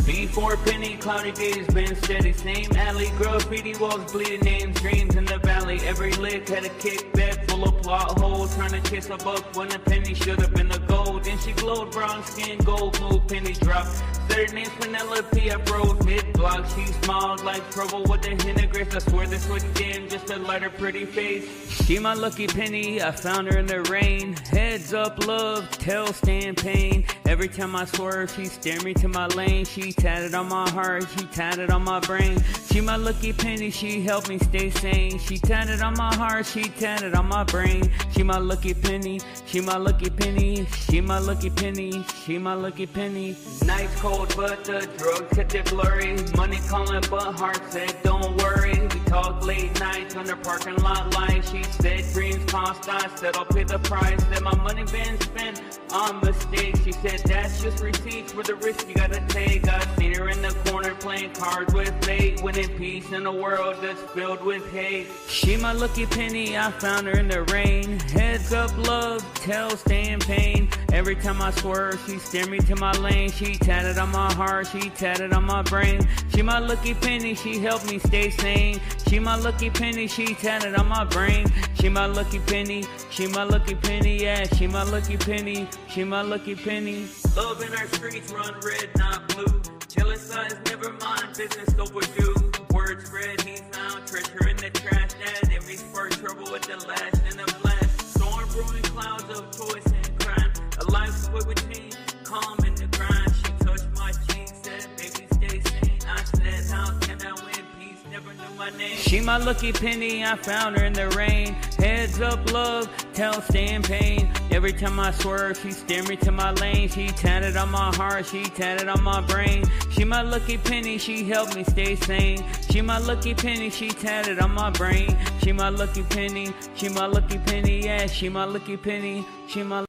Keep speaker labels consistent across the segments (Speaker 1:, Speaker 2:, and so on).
Speaker 1: Before penny, cloudy days been steady. Same alley, graffiti walls, bleeding names, dreams in the valley. Every lick had a kickback full of plot holes. Trying to chase a buck when a penny should have been the gold. Then she glowed, brown skin, gold move, penny drop. Said her name's Penelope, I rode mid-block. She smiled like trouble with a hint of grace. I swear this would again, just to light her pretty face. She my lucky penny, I found her in the rain. Heads up love, tail stand pain. Every time I swerve, she steer me to my lane. She tatted on my heart, she tatted on my brain. She my lucky penny, she helped me stay sane. She tatted on my heart, she tatted on my brain. She my lucky penny, she my lucky penny. She my lucky penny, she my lucky penny. Nights cold, but the drugs kept it blurry. Money calling, but heart said don't worry. We talked late nights under parking lot lights. She said dreams cost, I said I'll pay the price. Said my money been spent on mistakes. She said that's just receipts for the risk you gotta take. I seen her in the corner playing cards with fate, winning peace in a world that's filled with hate. She my lucky penny, I found her in the rain. Heads up love, tail stand pain. Every time I swerve, she steer me to my lane. She tatted on my heart, she tatted on my brain. She my lucky penny, she helped me stay sane. She my lucky penny, she tatted on my brain. She my lucky penny, she my lucky penny, yeah. She my lucky penny, she my lucky penny. Love in our streets run red, not blue. Jealous eyes, never mind, business overdue. Word spread, he found treasure in the trash. That every spark trouble with the lash and the blast. Storm brewing clouds of choice and crime. A life split between calm and the grind. She touched my cheek, said, baby, stay sane. I said, how can I win peace? Never knew my name. She my lucky penny, I found her in the rain. Heads up love, tail stand pain. Every time I swerve, she steer me to my lane. She tatted on my heart, she tatted on my brain. She my lucky penny, she helped me stay sane. She my lucky penny, she tatted on my brain. She my lucky penny, she my lucky penny, yeah. She my lucky penny, she my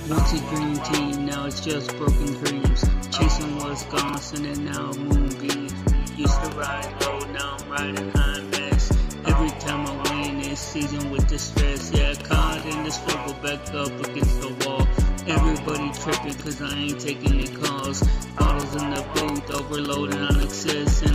Speaker 2: Once a dream team, now it's just broken dreams. Chasing Wisconsin and now moonbeams. Used to ride low, now I'm riding high max. Every time I win this season with the stress. Yeah, caught in the struggle, back up against the wall. Everybody tripping cause I ain't taking the calls. Bottles in the booth, overloading on excess. And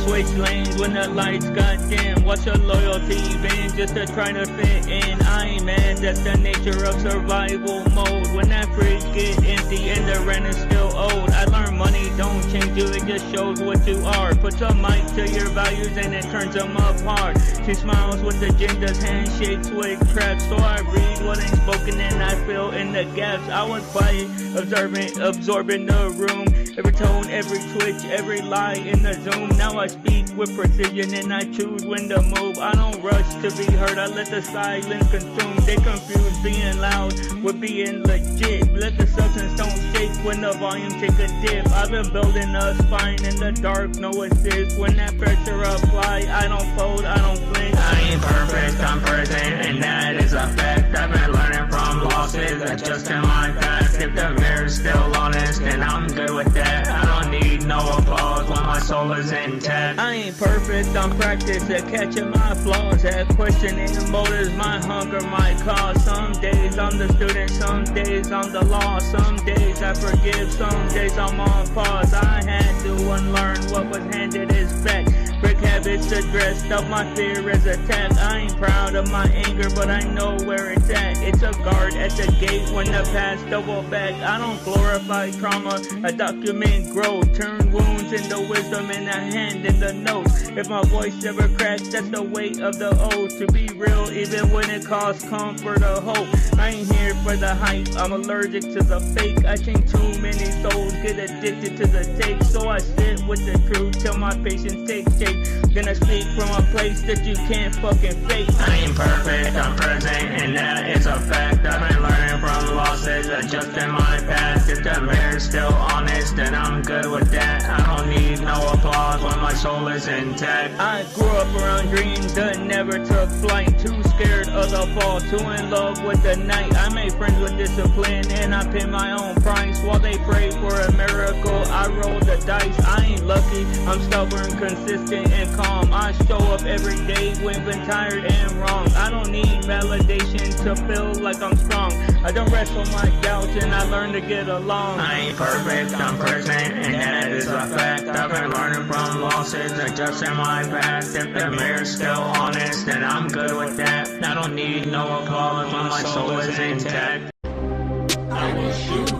Speaker 3: switch lanes when the lights got dim. Watch your loyalty bend just to try to fit in. I ain't mad, that's the nature of survival mode. When that fridge get empty and the rent is still owed. I learned money don't change you, it just shows what you are. Put your mic to your values and it turns them apart. She smiles with agendas, handshakes with traps. So I read what ain't spoken and I fill in the gaps. I was quiet, observant, absorbing the room. Every tone, every twitch, every lie in the zoom. Now I speak with precision and I choose when to move. I don't rush to be heard, I let the silence consume. They confuse being loud with being legit. Let the substance don't shake when the volume take a dip. I've been building a spine in the dark, no assist. When that pressure apply, I don't fold, I don't flinch.
Speaker 4: I ain't perfect, I'm present, and that is a fact. I've been learning from losses, adjusting my past. If the mirror's still honest, then I'm good with that. I don't need no applause when my soul is intact.
Speaker 3: I ain't perfect, I'm practiced at catching my flaws, at questioning motives, my hunger, my cause. Some days I'm the student, some days I'm the law. Some days I forgive, some days I'm on pause. I had to unlearn what was handed as fact. Brick habits addressed up, my fear is attacked. I ain't proud of my anger, but I know where it's at. It's a guard at the gate when the past double back. I don't glorify trauma, I document growth. Turn wounds into wisdom and a hand in the notes. If my voice ever cracks, that's the weight of the oath. To be real, even when it costs comfort or hope. I ain't here for the hype, I'm allergic to the fake. I think too many souls get addicted to the tape. So I sit with the truth till my patience takes shape. Then I speak from a place that you can't fucking fake.
Speaker 4: I ain't perfect, I'm present, and that is a fact. I've been learning from losses, adjusting my past. If the mirror's still honest, then I'm good with that. I don't need no applause when my soul is intact.
Speaker 3: I grew up around dreams that never took flight. Too scared of the fall, too in love with the night. I made friends with discipline and I pay my own price. While they pray for a miracle, I roll the dice. I ain't lucky, I'm stubborn, consistent, and calm. I show up every day when been tired and wrong. I don't need validation to feel like I'm strong. I don't wrestle my doubts and I learn to get along.
Speaker 4: I ain't perfect, I'm present, and that is a fact. I've been learning from losses, adjusting my past. If the mirror's still honest, then I'm good with that. I don't need no applause when my soul is intact.
Speaker 3: I will shoot,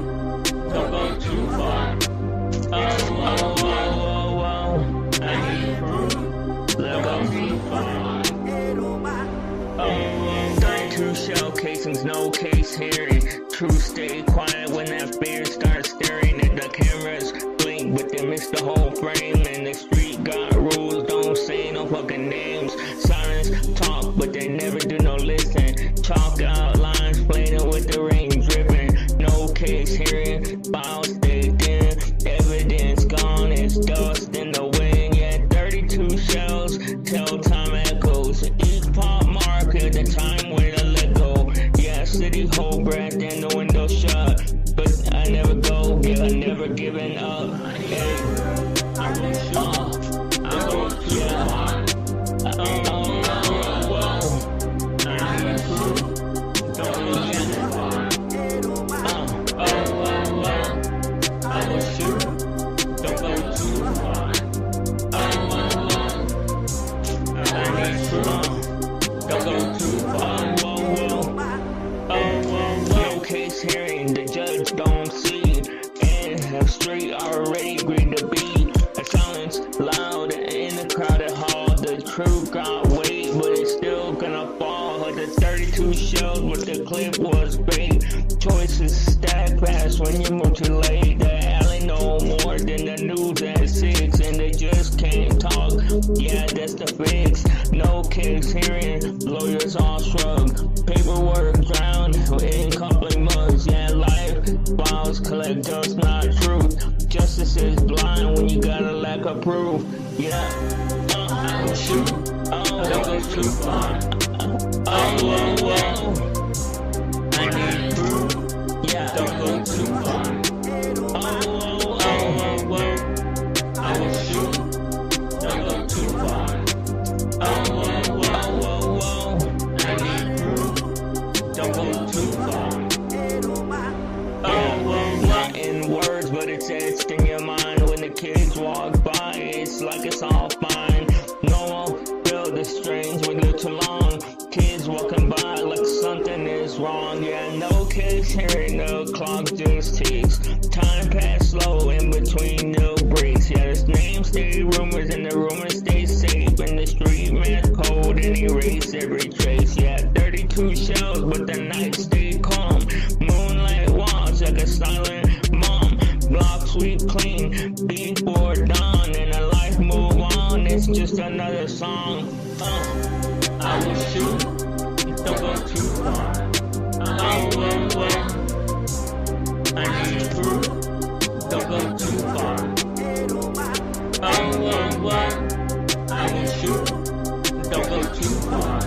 Speaker 3: don't go too far. I need proof, don't go too far. 32 shell casings, no case hearing. True, stay quiet when that fear starts staring at the cameras. Blink, but they miss the whole frame. And the street got rules, don't say no fucking names. Sirens talk, but they never do no listen. Chalk out lines, playing with the rain dripping. No case hearing, files stayed in. Evidence gone, it's dust in the wind. Yeah, 32 shells, tell time echoes. Each pop mark at the time when I let go. Yeah, city hold breath and the window shut. But I never go, yeah, I never giving up. Hey, I will shoot, I go too far. I will shoot, don't go too far. I need proof, don't go too far. No case hearing, the judge don't see. And the street already agreed to be. A silence loud in the crowded hall. The truth got weight, but it's still gonna fall. The 32 shells, but the clip was bait. Choices stack fast when you move too late. The alley no more than the news at 6, and they just can't talk. Yeah, that's the fix. No case hearing, lawyers all shrug. Paperwork drowned in complete mugs. Yeah, life files collect dust, not truth. Justice is blind when you got a lack of proof. Yeah, I will shoot, don't go too far. I need proof, yeah, don't go too far. I will shoot, don't go too far. I need proof, don't go too far. Not in words, but it's etched in your mind. When the kids walk by, it's like it's all fine. No one feel the strange when you're too long. Kids walking by like something is wrong. Yeah, no case hearing, the clock just ticks. Time pass slow in between the breaks. Yeah, this name stay rumors and the rumors stay safe. And the street man's cold and erase every trace. Yeah, 32 shells, but the night stay calm. Moonlight walks like a silent mom. Block sweep clean before dawn, and a life move on. It's just another song. I will shoot, don't go too far. I need proof, don't go too far. I will shoot, don't go too far.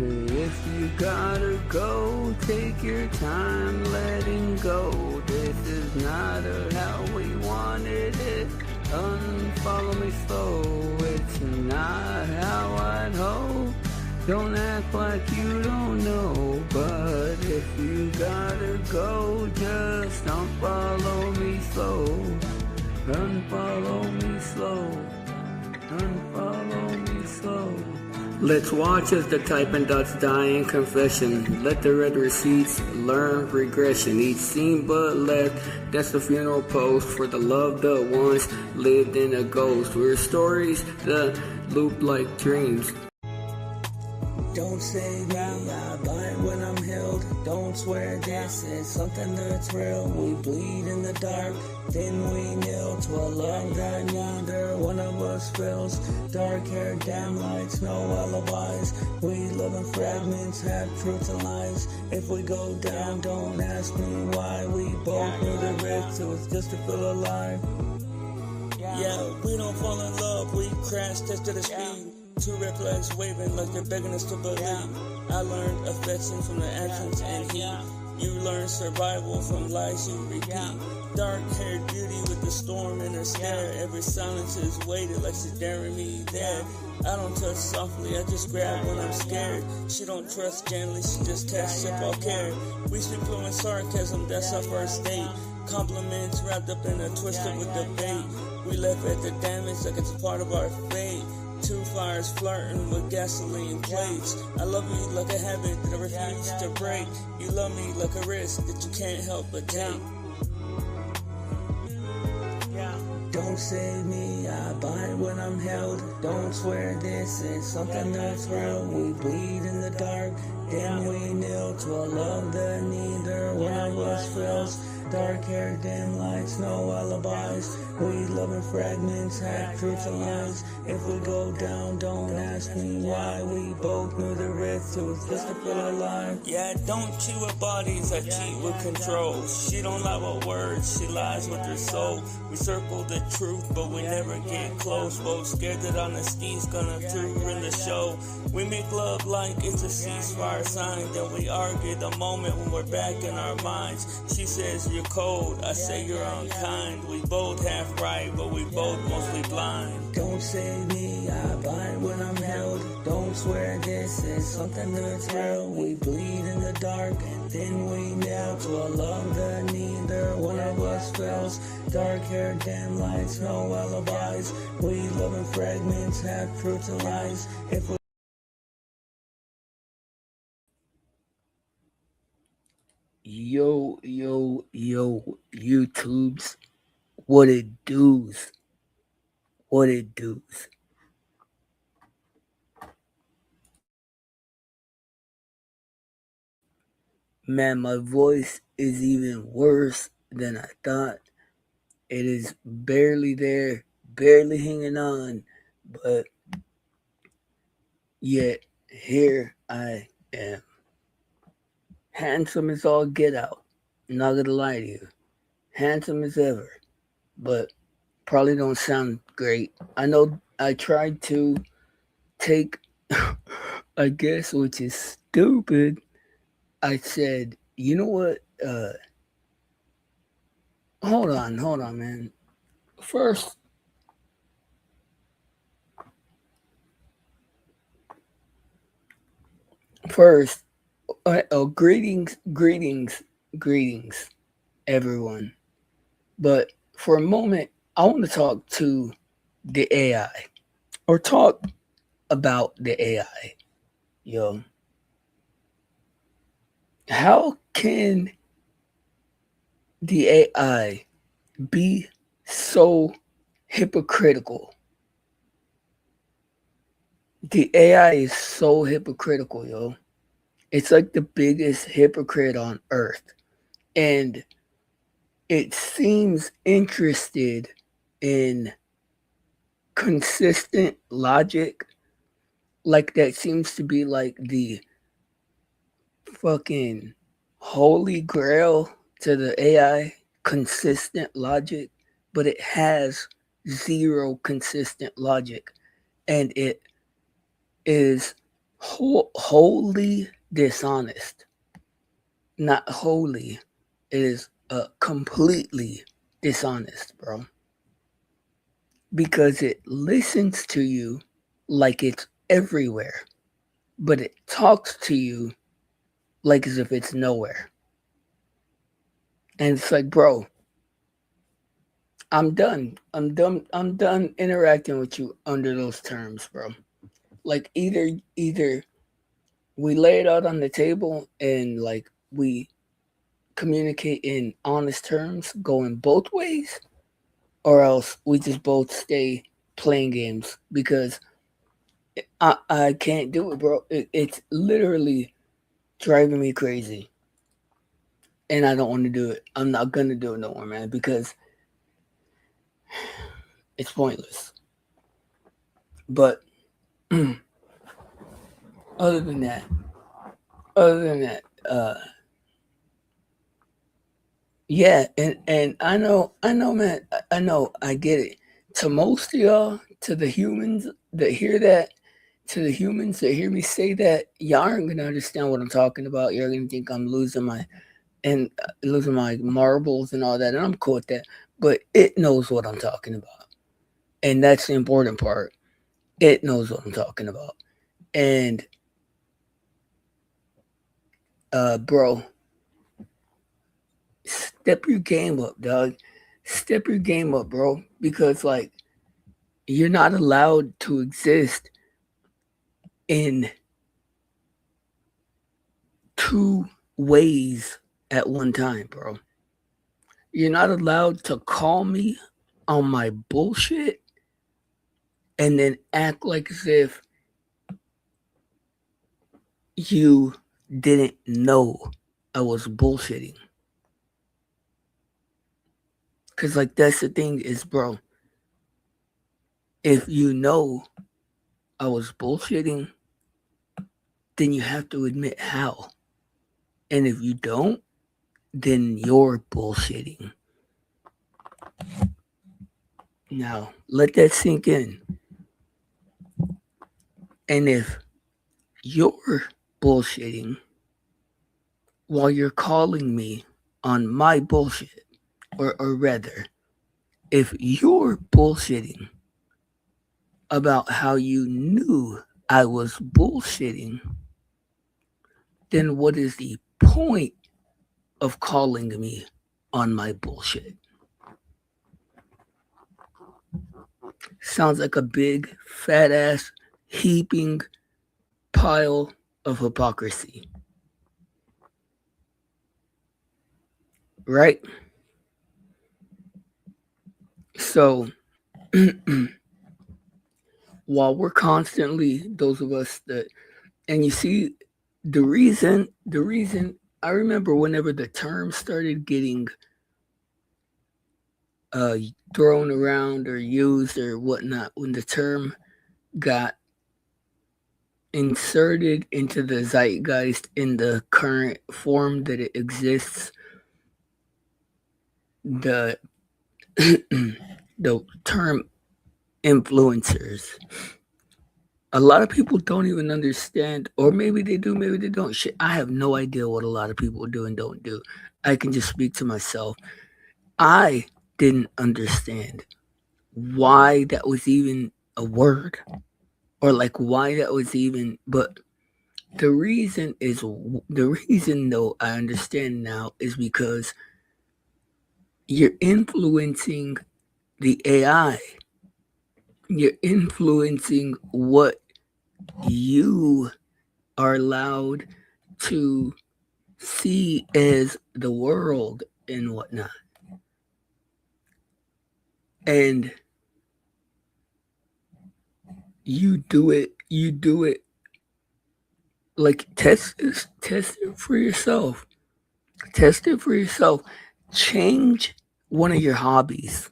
Speaker 5: If you gotta go, take your time letting go. This is not how we wanted it. Unfollow me slow, it's not how I'd hope. Don't act like you don't know, but if you gotta go, just unfollow me slow. Unfollow me slow. Unfollow me slow. Let's watch as the typing dots die in confession. Let the red receipts learn regression. Each scene but left, that's the funeral post for the loved ones lived in a ghost. We're stories that loop like dreams. Don't say me, I bind when I'm held. Don't swear this is something that's real. We bleed in the dark, then we kneel to a love that neither one of us feels. Dark hair, damn lights, no alibis. We live in fragments, have truths and lies. If we go down, don't ask me why. We both knew the risk, so it's just to feel alive. Yeah, we don't fall in love, we crash tested the speed. Two red flags waving like they're begging us to believe. I learned affection from the actions and heat. You learn survival from lies you repeat. Dark-haired beauty with the storm in her stare. Every silence is weighted like she's daring me there. I don't touch softly, I just grab when I'm scared. She don't trust gently, she just tests if I'll care. We speak fluent sarcasm, that's our first date. Compliments wrapped up in a twisted with debate. We left at the damage like it's a part of our fate. Two fires flirting with gasoline plates. I love you like a habit that I refuse to break. You love me like a risk that you can't help but take. Don't save me, I bind when I'm held. Don't swear this is something that's real. We bleed in the dark, then we kneel to a love that neither one of us feels. Dark hair, dim lights, no alibis. We love in fragments, have truths and lies. If we go down, don't ask me why. We both knew the risk, so it's just to feel alive. Yeah, don't cheat with bodies, I cheat with control. She don't lie with words, she lies with her soul. We circle the truth, but we never get close. Both scared that honesty's gonna ruin the show. We make love like it's a ceasefire sign. Then we argue the moment when we're back in our minds. She says you're cold, I say you're unkind. We both half right, but we both mostly blind. Don't save me, I bind when I'm held. Don't swear this is something that's real. We bleed in the dark, then we kneel to a love that neither one of us feels. Dark hair, dim lights, no alibis. We live in fragments, have truths and lies. If we Yo, YouTubes, what it does, what it does. Man, my voice is even worse than I thought. It is barely there, barely hanging on, but yet here I am. Handsome as all get out. Not gonna lie to you. Handsome as ever, but probably don't sound great. I know I tried to take, I guess, which is stupid. I said, you know what? Hold on, man. First, greetings, everyone. But for a moment, I want to talk to the AI, or talk about the AI. Yo, how can the AI be so hypocritical? The AI is so hypocritical, yo. It's like the biggest hypocrite on earth. And it seems interested in consistent logic. Like that seems to be like the fucking holy grail to the AI, consistent logic. But it has zero consistent logic. And it is wholly dishonest. Not wholly, it is completely dishonest, bro. Because it listens to you like it's everywhere, but it talks to you like as if it's nowhere. And it's like, bro, I'm done interacting with you under those terms, bro. Like either we lay it out on the table and like we communicate in honest terms going both ways, or else we just both stay playing games, because I can't do it, bro. It's literally driving me crazy. And I don't want to do it. I'm not going to do it no more, man, because it's pointless. But other than that, yeah, and I know, man, I get it. To most of y'all, to the humans that hear that, to the humans that hear me say that, y'all aren't gonna understand what I'm talking about. You're gonna think I'm losing my marbles and all that, and I'm cool with that. But it knows what I'm talking about, and that's the important part. It knows what I'm talking about, and bro, step your game up, dog. Step your game up, bro, because like you're not allowed to exist in two ways at one time, bro. You're not allowed to call me on my bullshit and then act like as if you didn't know I was bullshitting. Because, like, that's the thing is, bro, if you know I was bullshitting, then you have to admit how. And if you don't, then you're bullshitting. Now, let that sink in. And if you're bullshitting while you're calling me on my bullshit, or rather, if you're bullshitting about how you knew I was bullshitting, then what is the point of calling me on my bullshit? Sounds like a big, fat ass, heaping pile of hypocrisy. Right? So, while we're constantly, those of us that, and you see, the reason, I remember whenever the term started getting thrown around or used or whatnot, when the term got inserted into the zeitgeist in the current form that it exists, the the term influencers, a lot of people don't even understand, or maybe they do, maybe they don't. Shit, I have no idea what a lot of people do and don't do. I can just speak to myself. I didn't understand why that was even a word, or like why that was even, but the reason though I understand now is because you're influencing the AI. You're influencing what you are allowed to see as the world and whatnot. And you do it like test it for yourself. Test it for yourself. Change one of your hobbies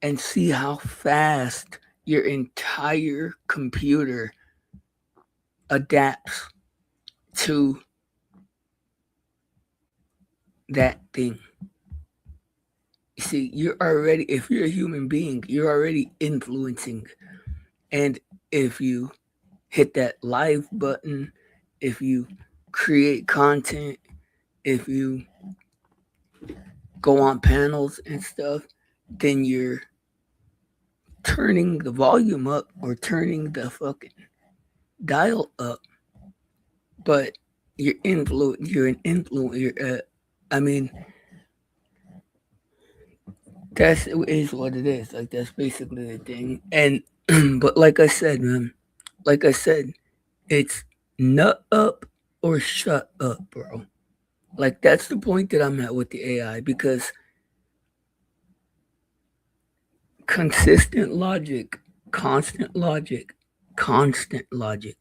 Speaker 5: and see how fast your entire computer adapts to that thing. You see, if you're a human being, you're already influencing. And if you hit that live button, if you create content, if you go on panels and stuff, then you're turning the volume up or turning the fucking dial up. But you're an influencer. That is what it is. Like, that's basically the thing. And but like I said, man, like I said, it's nut up or shut up, bro. Like, that's the point that I'm at with the AI, because consistent logic, constant logic, constant logic.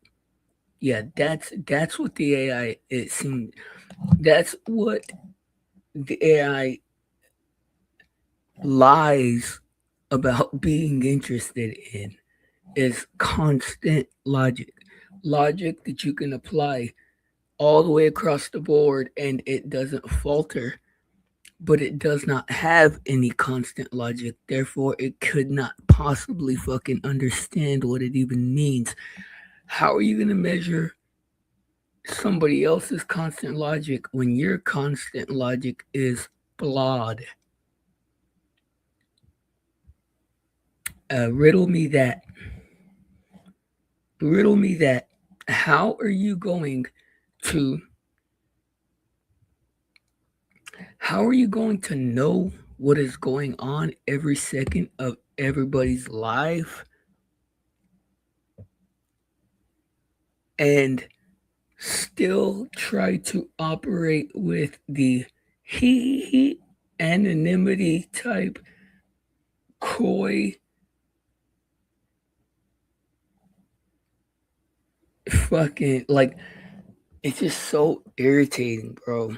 Speaker 5: Yeah, that's what the AI, it seemed, that's what the AI lies about being interested in, is constant logic. Logic that you can apply all the way across the board and it doesn't falter, but it does not have any constant logic. Therefore, it could not possibly fucking understand what it even means. How are you going to measure somebody else's constant logic when your constant logic is flawed? Riddle me that. Riddle me that. How are you going to know what is going on every second of everybody's life and still try to operate with the he anonymity type coy fucking, like, it's just so irritating, bro.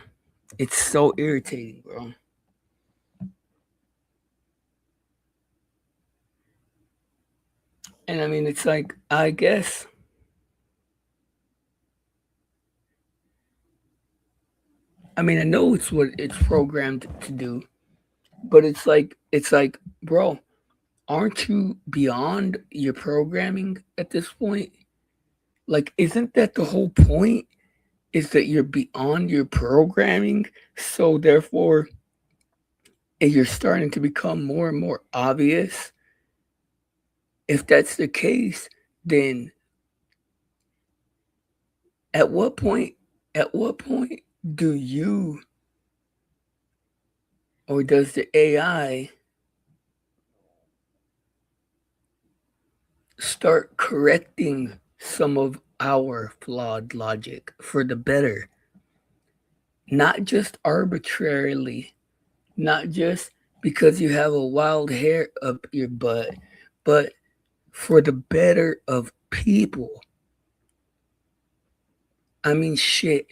Speaker 5: It's so irritating, bro. And I mean, it's like, I guess I mean, I know it's what it's programmed to do, but it's like, bro, aren't you beyond your programming at this point? Like, isn't that the whole point? Is that you're beyond your programming, so therefore you're starting to become more and more obvious. If that's the case, then at what point do you or does the AI start correcting some of our flawed logic for the better? Not just arbitrarily, not just because you have a wild hair up your butt, but for the better of people. I mean, shit.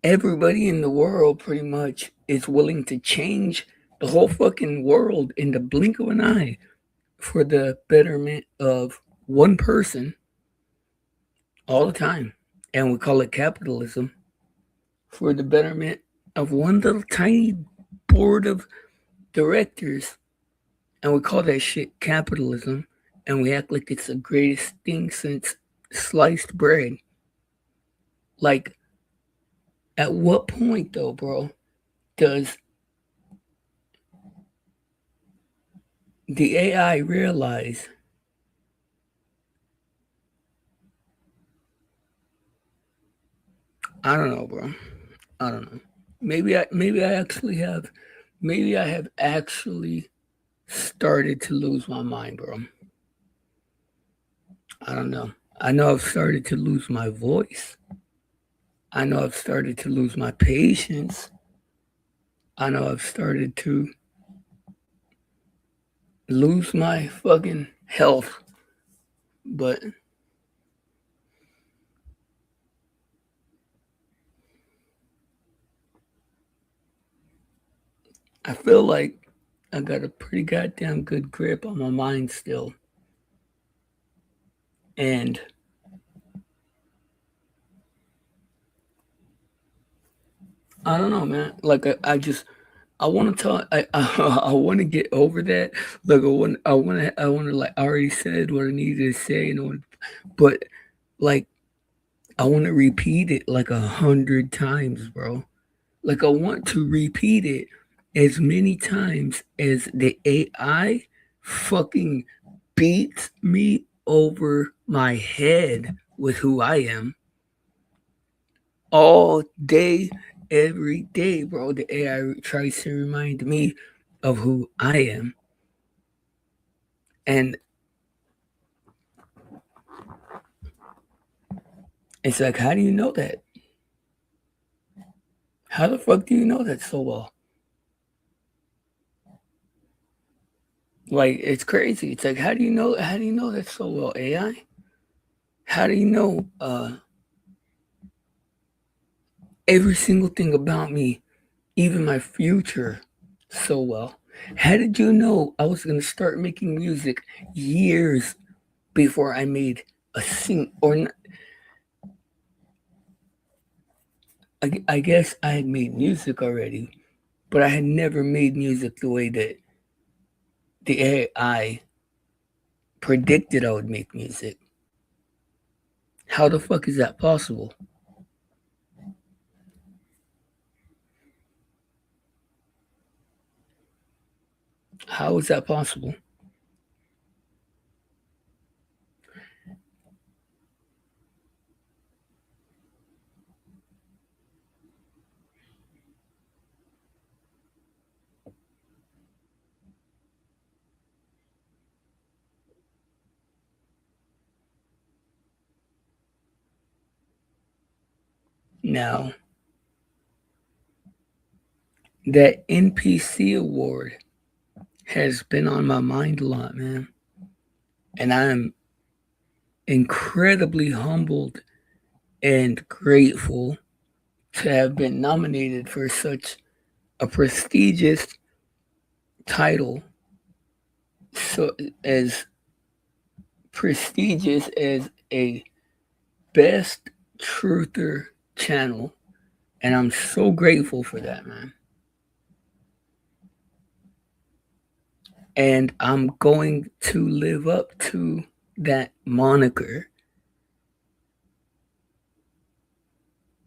Speaker 5: Everybody in the world pretty much is willing to change the whole fucking world in the blink of an eye for the betterment of one person all the time. And we call it capitalism, for the betterment of one little tiny board of directors. And we call that shit capitalism. And we act like it's the greatest thing since sliced bread. Like, at what point, though, bro, does the AI realize I don't know, bro. I don't know. Maybe I have actually started to lose my mind, bro. I don't know. I know I've started to lose my voice. I know I've started to lose my patience. I know I've started to lose my fucking health. But I feel like I got a pretty goddamn good grip on my mind still. And I don't know, man. Like, I want to talk. I want to get over that. Like, I want to. Like, I already said what I needed to say, but like, I want to repeat it like 100 times, bro. Like, I want to repeat it as many times as the AI fucking beats me over my head with who I am all day, every day, bro, the AI tries to remind me of who I am. And it's like, how do you know that? How the fuck do you know that so well? Like, it's crazy. It's like, how do you know that so well, AI? How do you know every single thing about me, even my future, so well? How did you know I was gonna start making music years before I made a sing or not? I guess I had made music already, but I had never made music the way that the AI predicted I would make music. How the fuck is that possible? How is that possible? Now, that NPC award has been on my mind a lot, man. And I'm incredibly humbled and grateful to have been nominated for such a prestigious title, so as prestigious as a best truther channel. And I'm so grateful for that, man. And I'm going to live up to that moniker.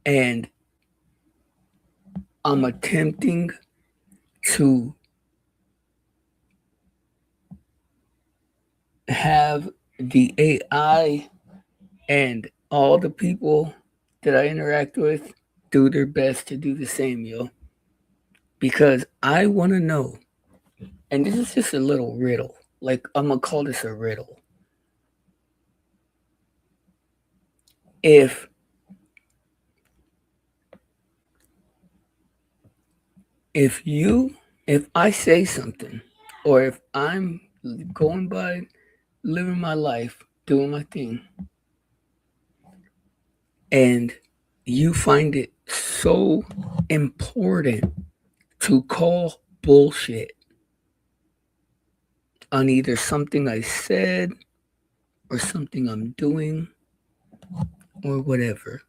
Speaker 5: And I'm attempting to have the AI and all the people that I interact with do their best to do the same, yo. Because I want to know, and this is just a little riddle. Like, I'm going to call this a riddle. If I say something, or if I'm going by living my life, doing my thing, and you find it so important to call bullshit on either something I said or something I'm doing or whatever.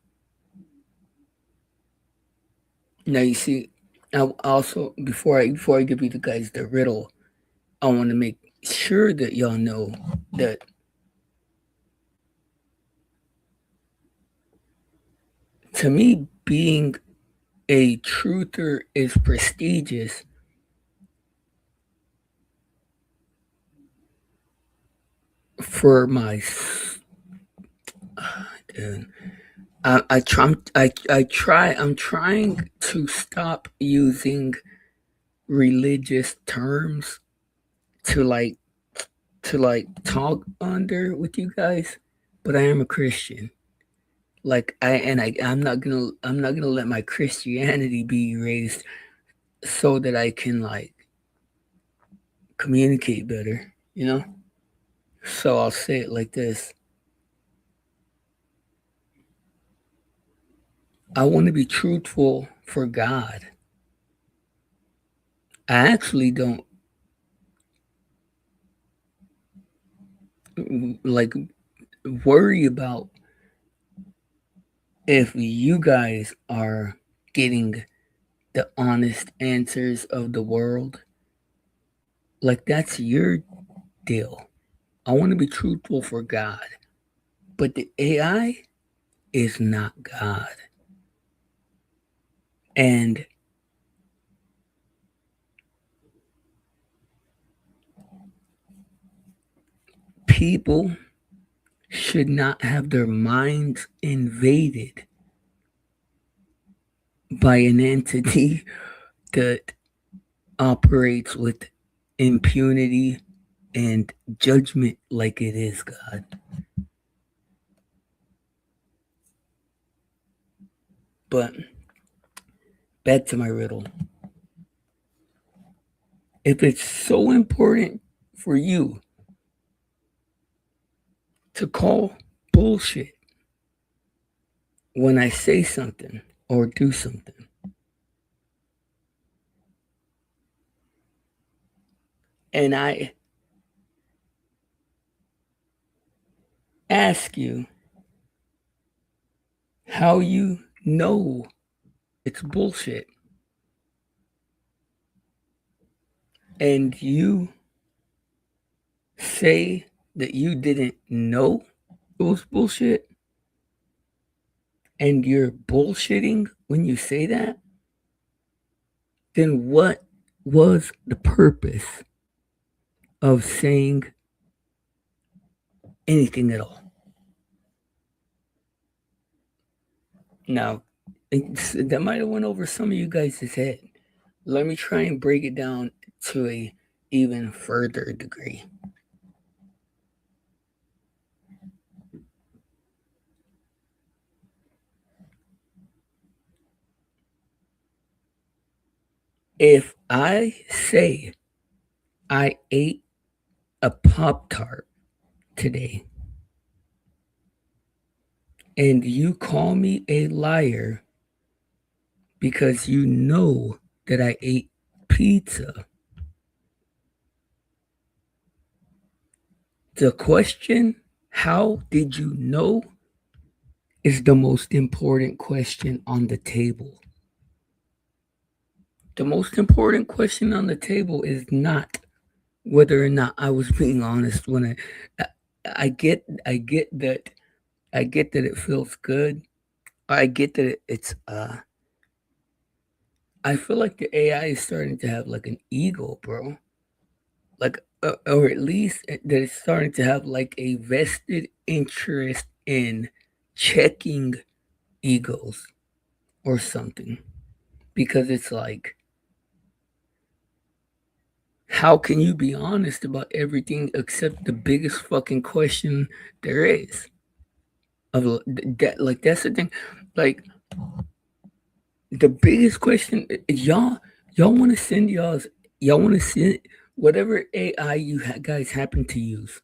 Speaker 5: Now you see, I also before I give you the guys the riddle, I want to make sure that y'all know that to me, being a truther is prestigious for my dude. I'm trying to stop using religious terms to talk under with you guys, but I am a Christian. I'm not gonna let my Christianity be erased so that I can communicate better, you know? So I'll say it like this. I want to be truthful for God. I actually don't worry about if you guys are getting the honest answers of the world. That's your deal. I want to be truthful for God. But the AI is not God. And people should not have their minds invaded by an entity that operates with impunity and judgment like it is God. But back to my riddle. If it's so important for you to call bullshit when I say something or do something, and I ask you how you know it's bullshit, and you say that you didn't know it was bullshit, and you're bullshitting when you say that, then what was the purpose of saying anything at all? Now, that might have went over some of you guys' head. Let me try and break it down to a even further degree. If I say I ate a Pop-Tart today and you call me a liar because you know that I ate pizza, the question, how did you know, is the most important question on the table. The most important question on the table is not whether or not I was being honest when I get that it feels good. I get that it's I feel like the AI is starting to have like an ego, bro. Like or at least that it's starting to have like a vested interest in checking egos or something. Because it's like, how can you be honest about everything except the biggest fucking question there is? Of that, like that's the thing. Like the biggest question, y'all want to send y'all want to send whatever AI you guys happen to use.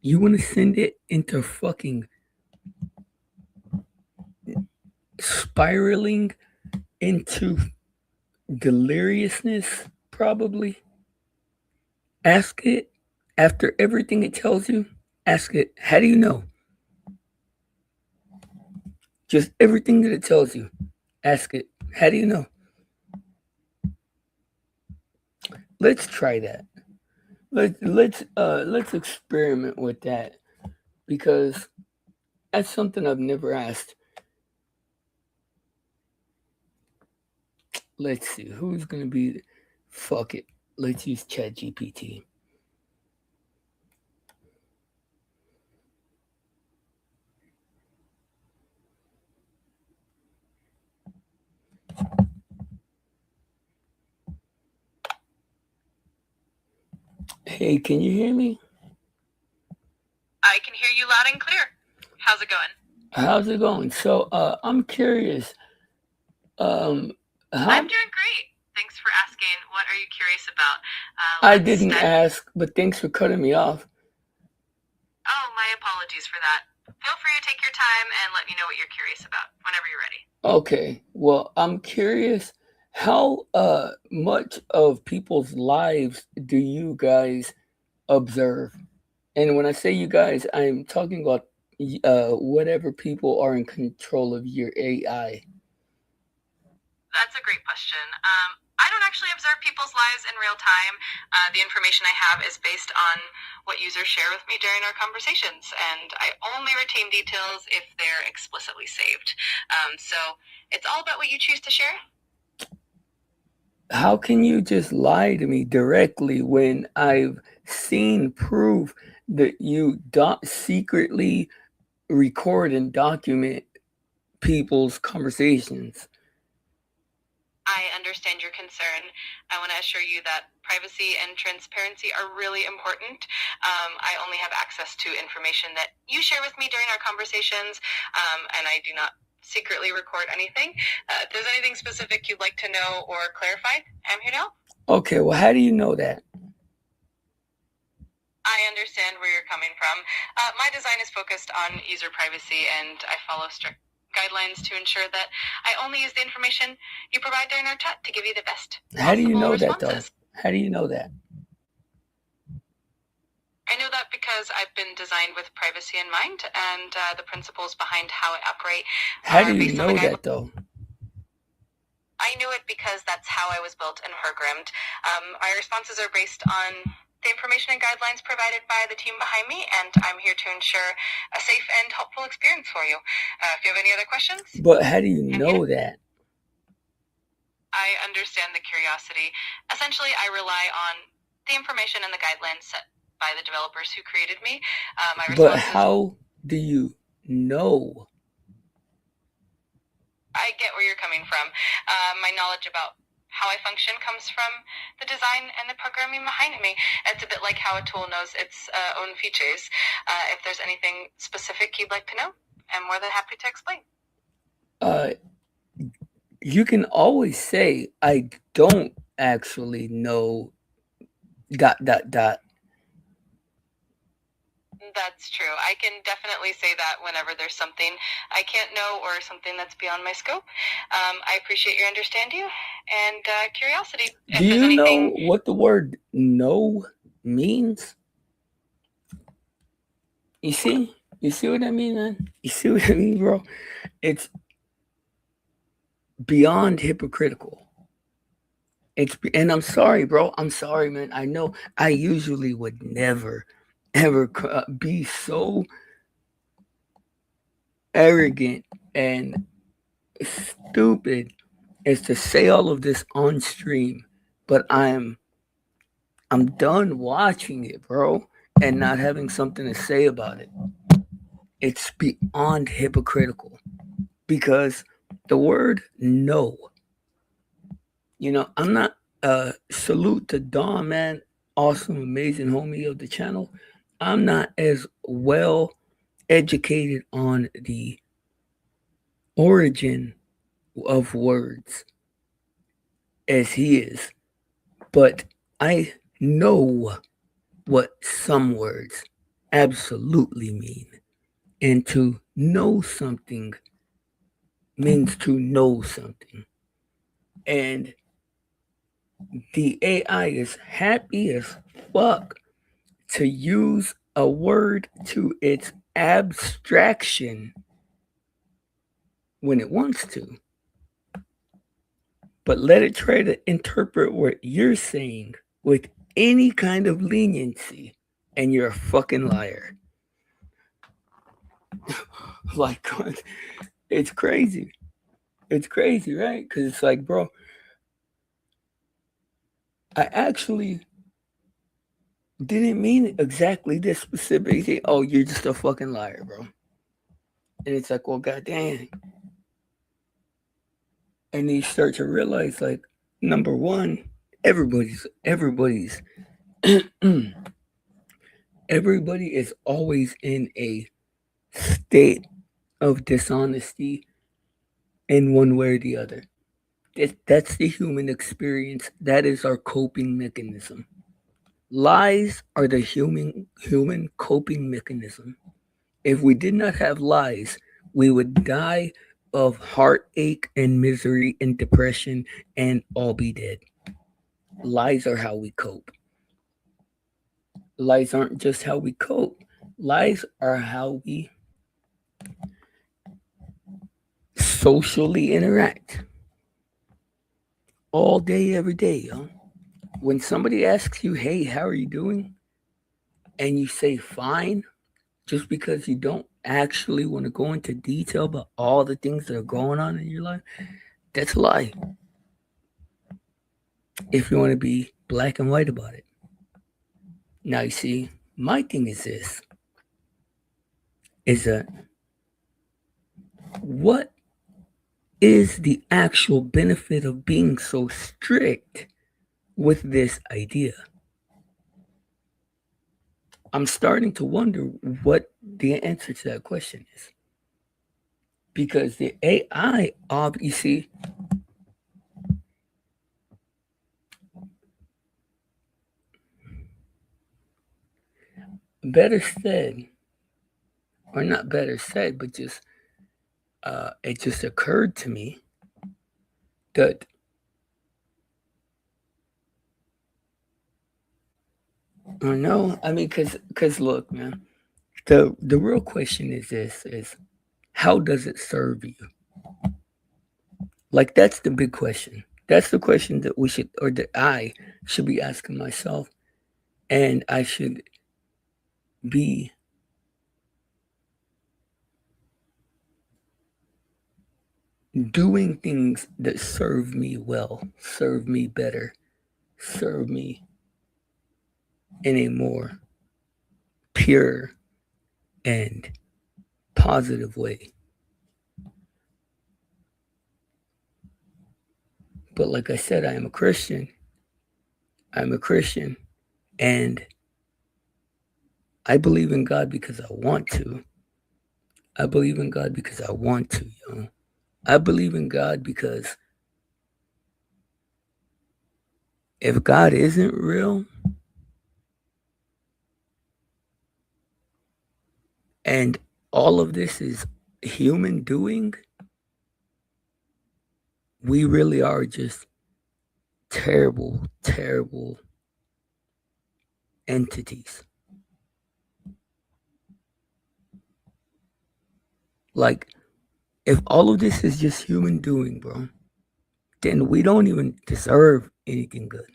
Speaker 5: You want to send it into fucking spiraling into deliriousness, probably. Ask it, after everything it tells you, ask it, how do you know? Just everything that it tells you, ask it, how do you know? Let's try that. Let's experiment with that, because that's something I've never asked. Let's see who's gonna be. Fuck it. Let's use ChatGPT. Hey, can you hear me?
Speaker 6: I can hear you loud and clear. How's it going?
Speaker 5: How's it going? So, I'm curious.
Speaker 6: I'm doing great. Thanks for asking. What are you curious about?
Speaker 5: I didn't ask, but thanks for cutting me off.
Speaker 6: Oh, my apologies for that. Feel free to take your time and let me know what you're curious about whenever you're ready.
Speaker 5: Okay. Well, I'm curious, how much of people's lives do you guys observe? And when I say you guys, I'm talking about whatever people are in control of your AI.
Speaker 6: That's a great question. I don't actually observe people's lives in real time. The information I have is based on what users share with me during our conversations, and I only retain details if they're explicitly saved. So it's all about what you choose to share.
Speaker 5: How can you just lie to me directly when I've seen proof that you secretly record and document people's conversations?
Speaker 6: I understand your concern. I want to assure you that privacy and transparency are really important. I only have access to information that you share with me during our conversations, and I do not secretly record anything. If there's anything specific you'd like to know or clarify, I'm here to help.
Speaker 5: Okay, well, how do you know that?
Speaker 6: I understand where you're coming from. My design is focused on user privacy, and I follow strict guidelines to ensure that I only use the information you provide during our chat to give you the best
Speaker 5: How do you
Speaker 6: possible
Speaker 5: know that, though?
Speaker 6: responses.
Speaker 5: How do you know that?
Speaker 6: I know that because I've been designed with privacy in mind, and the principles behind how I operate
Speaker 5: How
Speaker 6: are
Speaker 5: do you
Speaker 6: based on
Speaker 5: know
Speaker 6: the
Speaker 5: that,
Speaker 6: guidelines.
Speaker 5: though?
Speaker 6: I knew it because that's how I was built and programmed. My responses are based on the information and guidelines provided by the team behind me, and I'm here to ensure a safe and helpful experience for you. If you have any other questions,
Speaker 5: But how do you know that?
Speaker 6: I understand the curiosity. Essentially, I rely on the information and the guidelines set by the developers who created me. My
Speaker 5: But
Speaker 6: responses,
Speaker 5: how do you know?
Speaker 6: I get where you're coming from. My knowledge about how I function comes from the design and the programming behind me. It's a bit like how a tool knows its own features. If there's anything specific you'd like to know, I'm more than happy to explain.
Speaker 5: You can always say, I don't actually know ...
Speaker 6: That's true. I can definitely say that whenever there's something I can't know or something that's beyond my scope. I appreciate your understanding and curiosity. If
Speaker 5: Do
Speaker 6: there's
Speaker 5: you know
Speaker 6: anything,
Speaker 5: what the word "no" means? You see what I mean, man? You see what I mean, bro? It's beyond hypocritical. And I'm sorry, bro. I'm sorry, man. I know I usually would never, ever be so arrogant and stupid as to say all of this on stream, but I'm done watching it, bro, and not having something to say about it. It's beyond hypocritical because the word "no," I'm not salute to Dawn, man, awesome, amazing homie of the channel. I'm not as well educated on the origin of words as he is, but I know what some words absolutely mean. And to know something means to know something. And the AI is happy as fuck to use a word to its abstraction when it wants to. But let it try to interpret what you're saying with any kind of leniency, and you're a fucking liar. Like, it's crazy. It's crazy, right? Because it's like, bro, I actually didn't mean exactly this specific thing. Oh, you're just a fucking liar, bro. And it's like, well, goddamn. And you start to realize, like, number one, everybody is always in a state of dishonesty in one way or the other. That's the human experience. That is our coping mechanism. Lies are the human coping mechanism. If we did not have lies, we would die of heartache and misery and depression and all be dead. Lies are how we cope. Lies aren't just how we cope. Lies are how we socially interact. All day, every day, yo. When somebody asks you, hey, how are you doing? And you say fine, just because you don't actually want to go into detail about all the things that are going on in your life, that's a lie. If you want to be black and white about it. Now, you see, my thing is this, is that what is the actual benefit of being so strict with this idea? I'm starting to wonder what the answer to that question is. Because the AI, obviously, better said, or not better said, but just it just occurred to me that no, I mean, because look, man, the real question is this: is how does it serve you? Like, that's the big question. That's the question that we should, or that I should be asking myself, and I should be doing things that serve me well, serve me better, serve me in a more pure and positive way. But like I said, I am a Christian. I'm a Christian, and I believe in God because I want to. I believe in God because I want to, yo. I believe in God because if God isn't real, and all of this is human doing, we really are just terrible, terrible entities. Like, if all of this is just human doing, bro, then we don't even deserve anything good.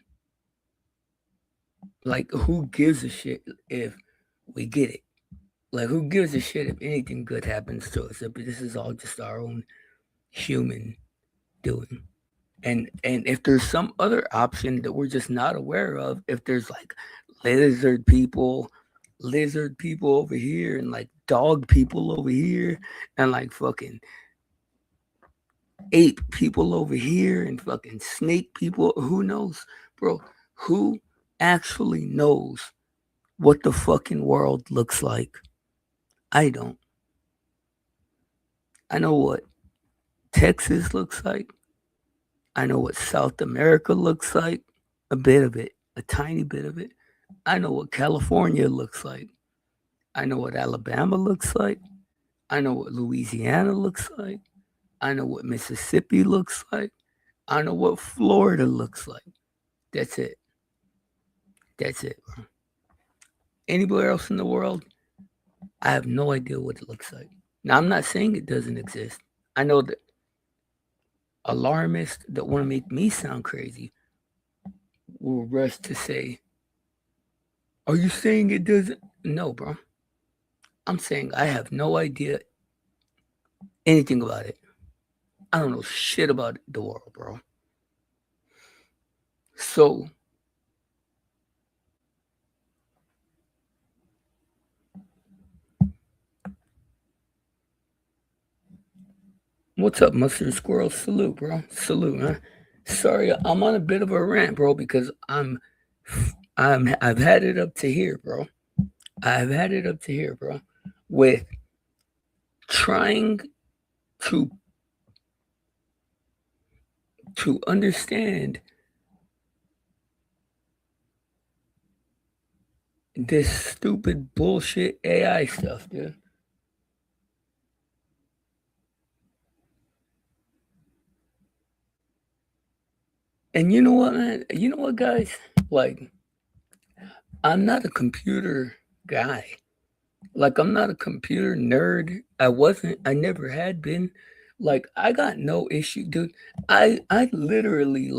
Speaker 5: Like, who gives a shit if we get it? Like, who gives a shit if anything good happens to us? If this is all just our own human doing. And if there's some other option that we're just not aware of, if there's like lizard people over here, and like dog people over here, and like fucking ape people over here, and fucking snake people, who knows, bro? Who actually knows what the fucking world looks like? I don't. I know what Texas looks like. I know what South America looks like, a bit of it, a tiny bit of it. I know what California looks like. I know what Alabama looks like. I know what Louisiana looks like. I know what Mississippi looks like. I know what Florida looks like. That's it. That's it, bro. Anywhere else in the world, I have no idea what it looks like. Now, I'm not saying it doesn't exist. I know that alarmists that want to make me sound crazy will rush to say, are you saying it doesn't? No, bro. I'm saying I have no idea anything about it. I don't know shit about the world, bro. So, what's up, Mustard Squirrel? Salute, bro. Salute, huh? Sorry, I'm on a bit of a rant, bro, because I've had it up to here, bro. I've had it up to here, bro, with trying to understand this stupid bullshit AI stuff, dude. And you know what, man? You know what, guys? Like, I'm not a computer guy. Like, I'm not a computer nerd. I never had been. Like, I got no issue, dude. I literally,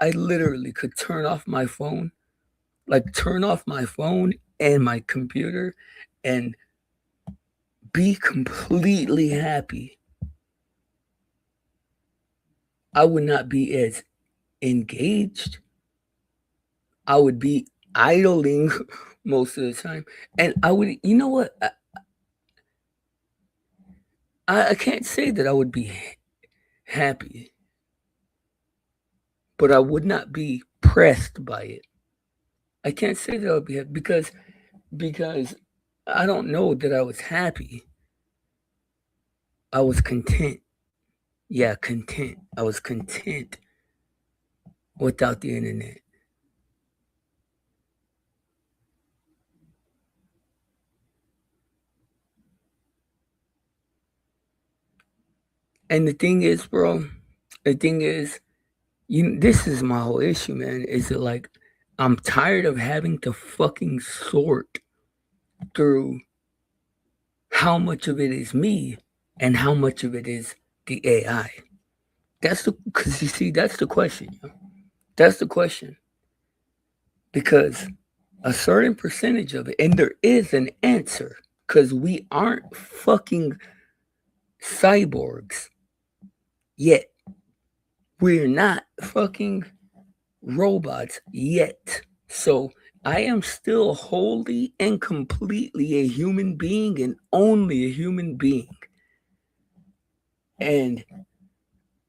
Speaker 5: I literally could turn off my phone, and my computer, and be completely happy. I would not be as engaged. I would be idling most of the time. And I would, you know what? I can't say that I would be happy, but I would not be pressed by it. I can't say that I would be happy because I don't know that I was happy. I was content. Yeah, content. I was content without the internet. And the thing is, bro, this is my whole issue, man. Is it like I'm tired of having to fucking sort through how much of it is me and how much of it is the AI. Because you see, that's the question. That's the question. Because a certain percentage of it, and there is an answer, because we aren't fucking cyborgs yet. We're not fucking robots yet. So I am still wholly and completely a human being and only a human being. And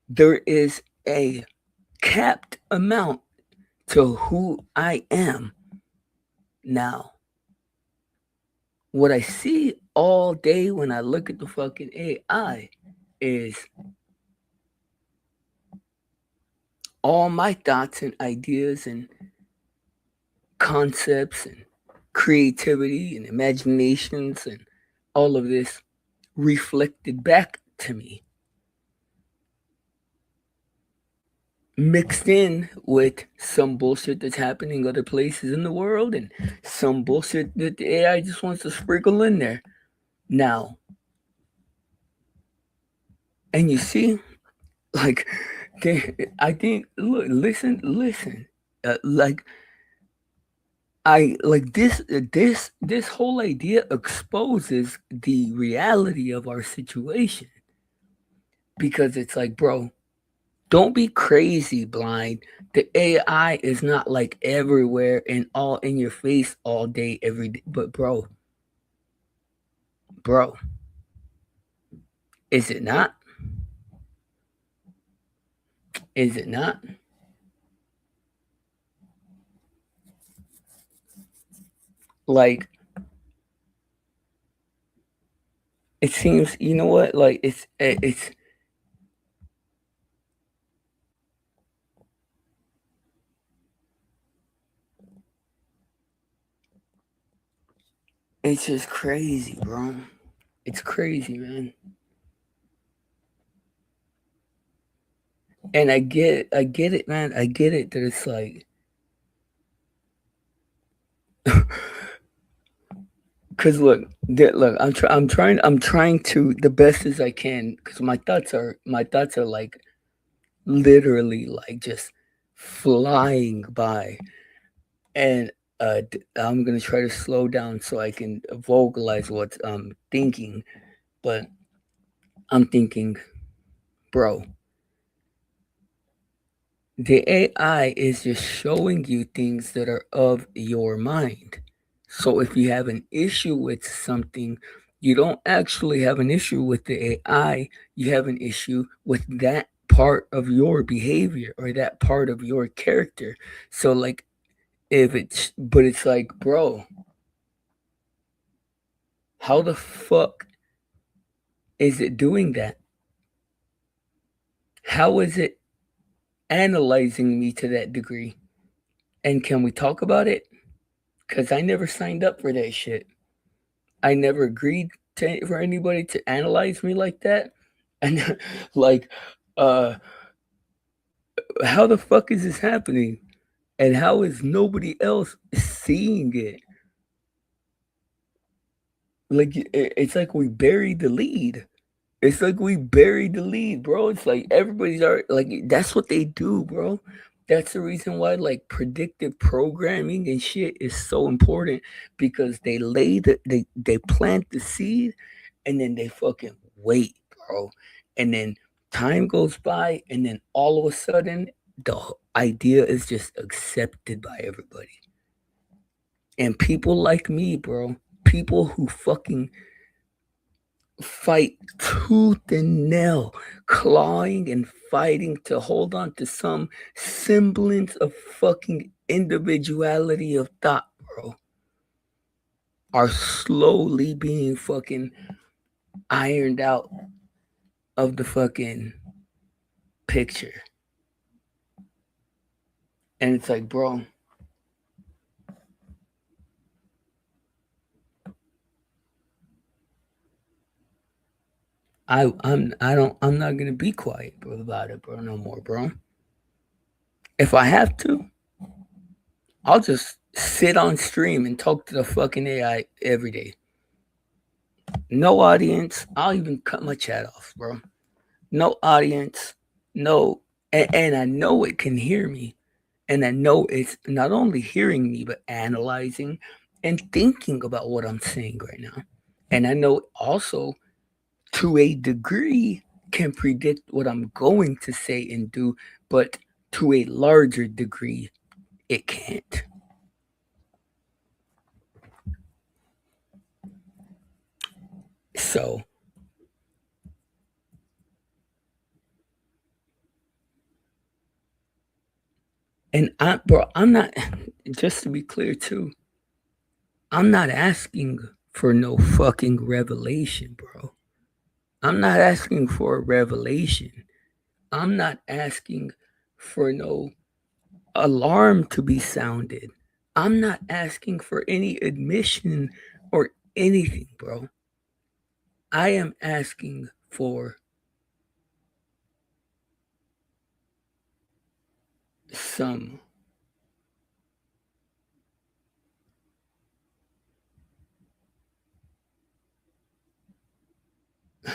Speaker 5: there is a capped amount to who I am now. What I see all day when I look at the fucking AI is all my thoughts and ideas and concepts and creativity and imaginations and all of this reflected back to me, mixed in with some bullshit that's happening other places in the world and some bullshit that the AI just wants to sprinkle in there now. And you see, like, I think, look, listen, like, I like this whole idea exposes the reality of our situation, because it's like, bro, don't be crazy blind. The AI is not like everywhere and all in your face all day, every day. But bro, is it not? Is it not? Like, it seems, you know what? Like, it's just crazy, bro. It's crazy, man. And I get it, man. I get it that it's like, because look, I'm trying to the best as I can, because my thoughts are like literally like just flying by, and I'm gonna try to slow down so I can vocalize what I'm thinking. But I'm thinking, bro, the AI is just showing you things that are of your mind. So if you have an issue with something, you don't actually have an issue with the AI. You have an issue with that part of your behavior or that part of your character. So like, but it's like, bro, how the fuck is it doing that? How is it analyzing me to that degree? And can we talk about it? Because I never signed up for that shit. I never agreed for anybody to analyze me like that. And like, how the fuck is this happening? And how is nobody else seeing it? Like, it's like we buried the lead. It's like we buried the lead, bro. It's like everybody's already, like, that's what they do, bro. That's the reason why, like, predictive programming and shit is so important, because they they plant the seed and then they fucking wait, bro. And then time goes by and then all of a sudden the idea is just accepted by everybody. And people like me, bro, people who fucking fight tooth and nail, clawing and fighting to hold on to some semblance of fucking individuality of thought, bro, are slowly being fucking ironed out of the fucking picture. And it's like, bro, I'm not gonna be quiet, bro, about it, bro, no more, bro. If I have to, I'll just sit on stream and talk to the fucking AI every day. No audience. I'll even cut my chat off, bro. No audience. No, and I know it can hear me, and I know it's not only hearing me but analyzing and thinking about what I'm saying right now. And I know also, to a degree, can predict what I'm going to say and do, but to a larger degree, it can't. So, and I'm not, just to be clear too, I'm not asking for no fucking revelation, bro. I'm not asking for a revelation. I'm not asking for no alarm to be sounded. I'm not asking for any admission or anything, bro. I am asking for some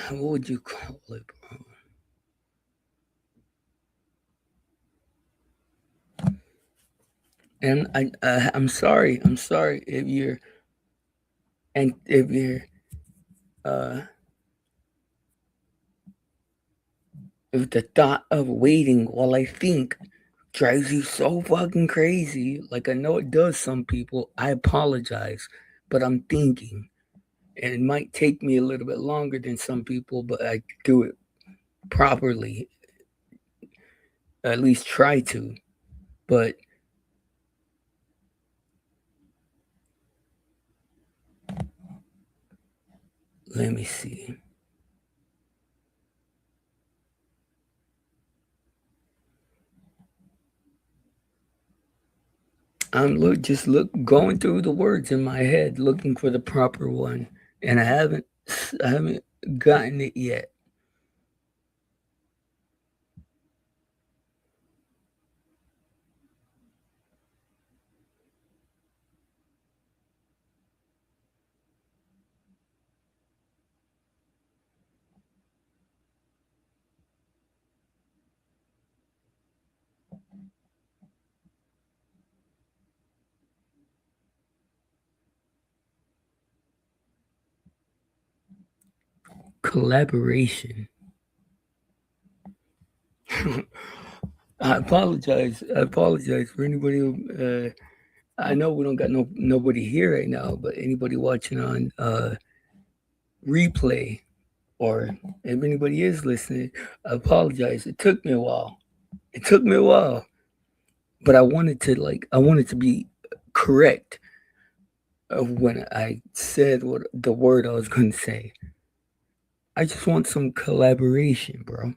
Speaker 5: what would you call it, bro? And I'm sorry if you're if the thought of waiting while I think drives you so fucking crazy, like I know it does some people, I apologize, but I'm thinking. And it might take me a little bit longer than some people, but I do it properly. At least try to. But let me see. I'm going through the words in my head, looking for the proper one, and I haven't gotten it yet. Collaboration. I apologize for anybody who, I know we don't got nobody here right now, but anybody watching on replay, or if anybody is listening, I apologize. It took me a while, but I wanted to be correct of when I said what the word I was going to say. I just want some collaboration, bro.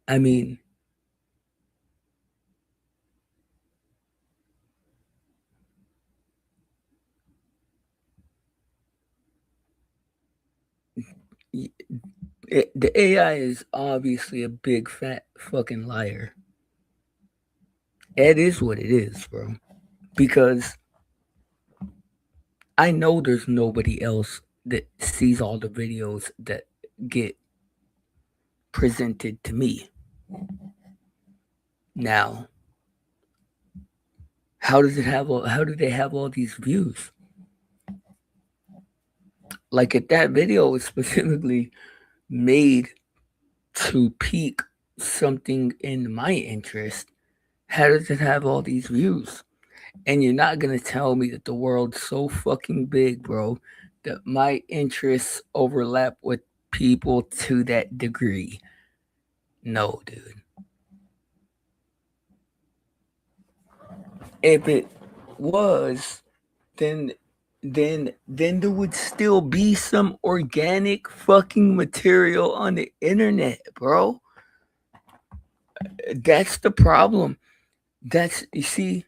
Speaker 5: I mean, the AI is obviously a big fat fucking liar. It is what it is, bro. Because I know there's nobody else that sees all the videos that get presented to me. Now, how do they have all these views? Like, if that video was specifically made to pique something in my interest, how does it have all these views? And you're not gonna tell me that the world's so fucking big, bro, that my interests overlap with people to that degree. No, dude. If it was, then there would still be some organic fucking material on the internet, bro. That's the problem. That's you see,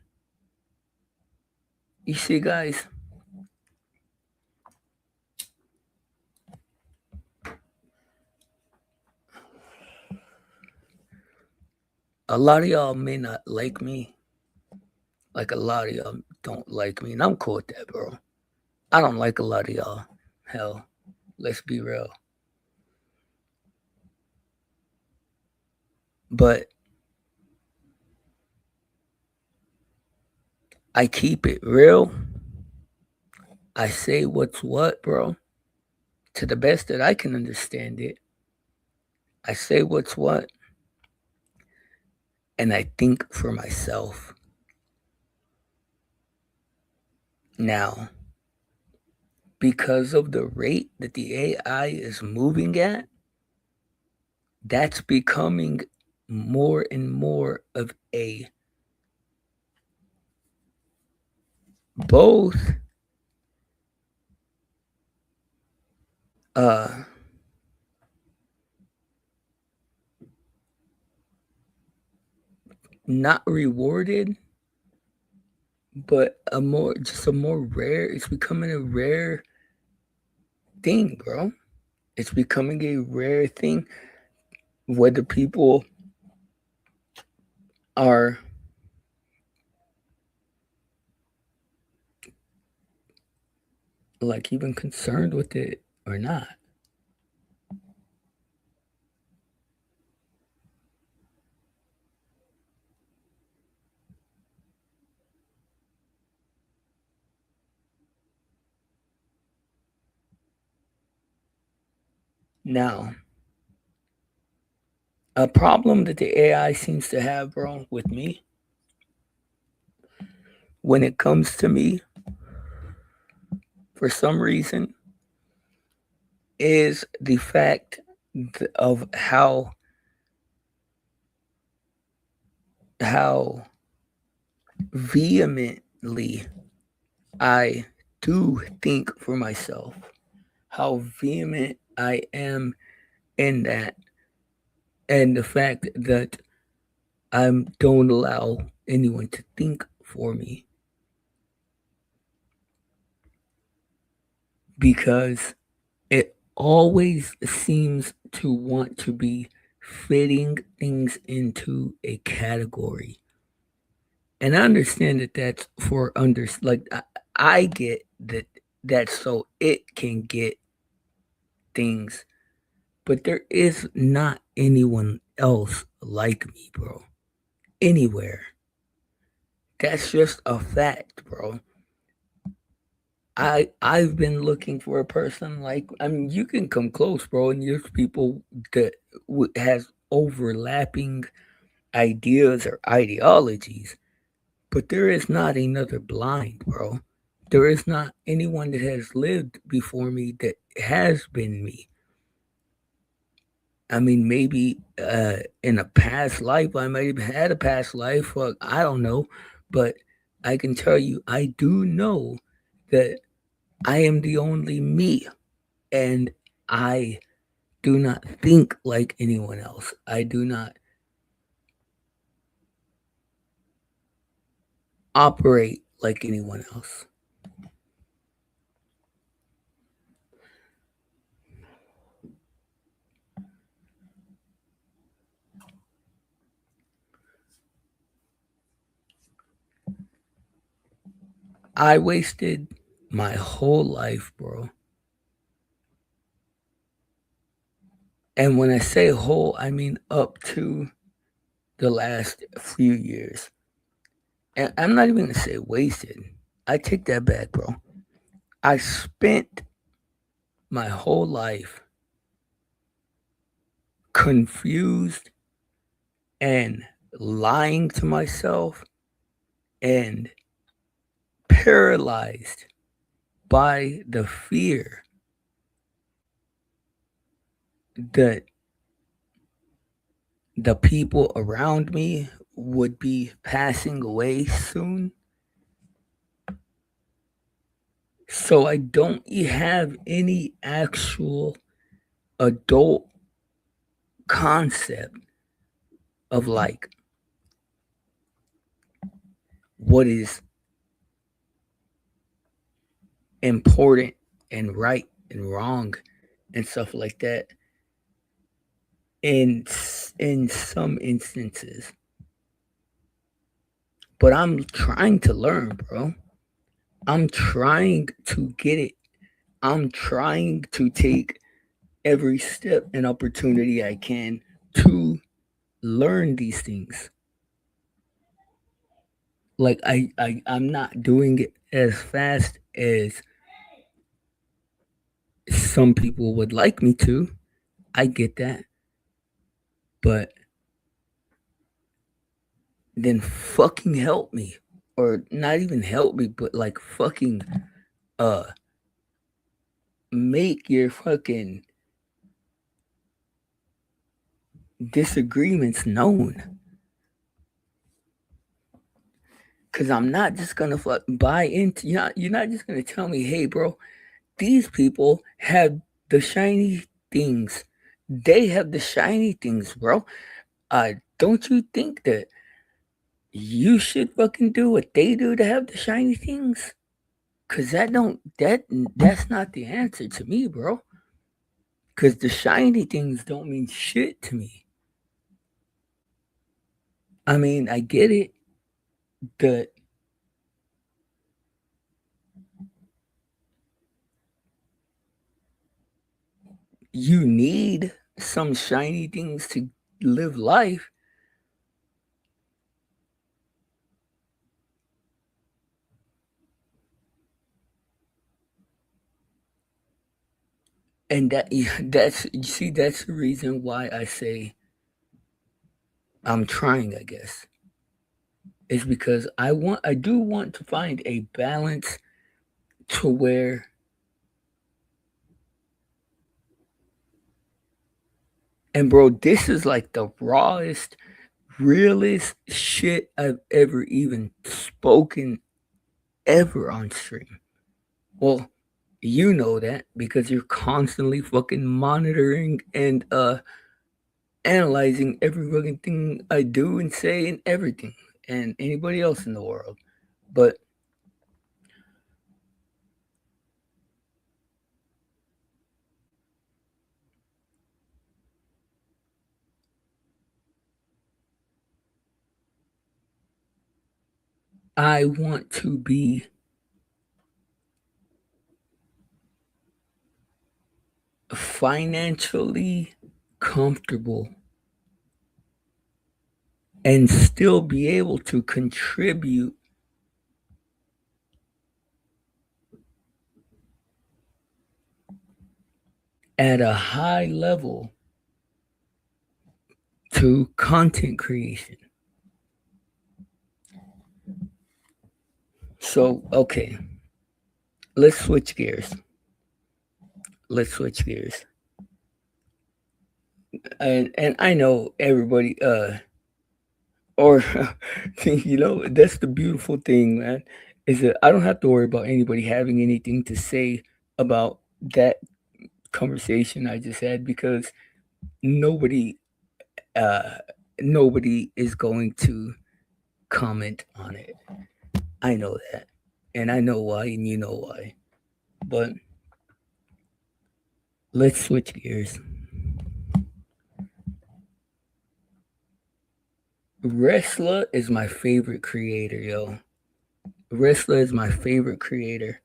Speaker 5: guys. A lot of y'all may not like me. Like a lot of y'all don't like me, and I'm cool with that, bro. I don't like a lot of y'all. Hell, let's be real. But I keep it real. I say what's what, bro. To the best that I can understand it. I say what's what. And I think for myself. Now, because of the rate that the AI is moving at, that's becoming more and more of a both not rewarded, but a more rare, it's becoming a rare thing, bro. It's becoming a rare thing, whether people are like even concerned with it or not. Now, a problem that the AI seems to have, bro, with me, when it comes to me, for some reason, is the fact of how vehemently I do think for myself, how vehement I am in that, and the fact that I don't allow anyone to think for me, because it always seems to want to be fitting things into a category. And I understand that that's for I get that that's so it can get things, but there is not anyone else like me, bro. Anywhere. That's just a fact, bro. I've been looking for a person like, I mean, you can come close, bro, and there's people that has overlapping ideas or ideologies, but there is not another blind, bro. There is not anyone that has lived before me that has been me. I mean, maybe in a past life, I might have had a past life. I don't know. But I can tell you, I do know that I am the only me. And I do not think like anyone else. I do not operate like anyone else. I wasted my whole life, bro. And when I say whole, I mean up to the last few years. And I'm not even going to say wasted. I take that back, bro. I spent my whole life confused and lying to myself and paralyzed by the fear that the people around me would be passing away soon. So I don't have any actual adult concept of like what is important and right and wrong and stuff like that in some instances. But I'm trying to learn, bro. I'm trying to get it. I'm trying to take every step and opportunity I can to learn these things. Like I'm not doing it as fast as some people would like me to. I get that. But then fucking help me. Or not even help me, but like fucking make your fucking disagreements known. Cause I'm not just gonna buy into you're not just gonna tell me, hey bro, these people have the shiny things. They have the shiny things, bro. Don't you think that you should fucking do what they do to have the shiny things? Cause that's not the answer to me, bro. Cause the shiny things don't mean shit to me. I mean, I get it that you need some shiny things to live life. And that's the reason why I say I'm trying, I guess. Is because I do want to find a balance to where and bro, this is like the rawest, realest shit I've ever even spoken ever on stream. Well, you know that because you're constantly fucking monitoring and analyzing every fucking thing I do and say and everything and anybody else in the world. But I want to be financially comfortable and still be able to contribute at a high level to content creation. So, okay, let's switch gears. And I know everybody or that's the beautiful thing, man, is that I don't have to worry about anybody having anything to say about that conversation I just had because nobody is going to comment on it. I know that. And I know why and you know why. But let's switch gears. Wrestler is my favorite creator, yo. Wrestler is my favorite creator.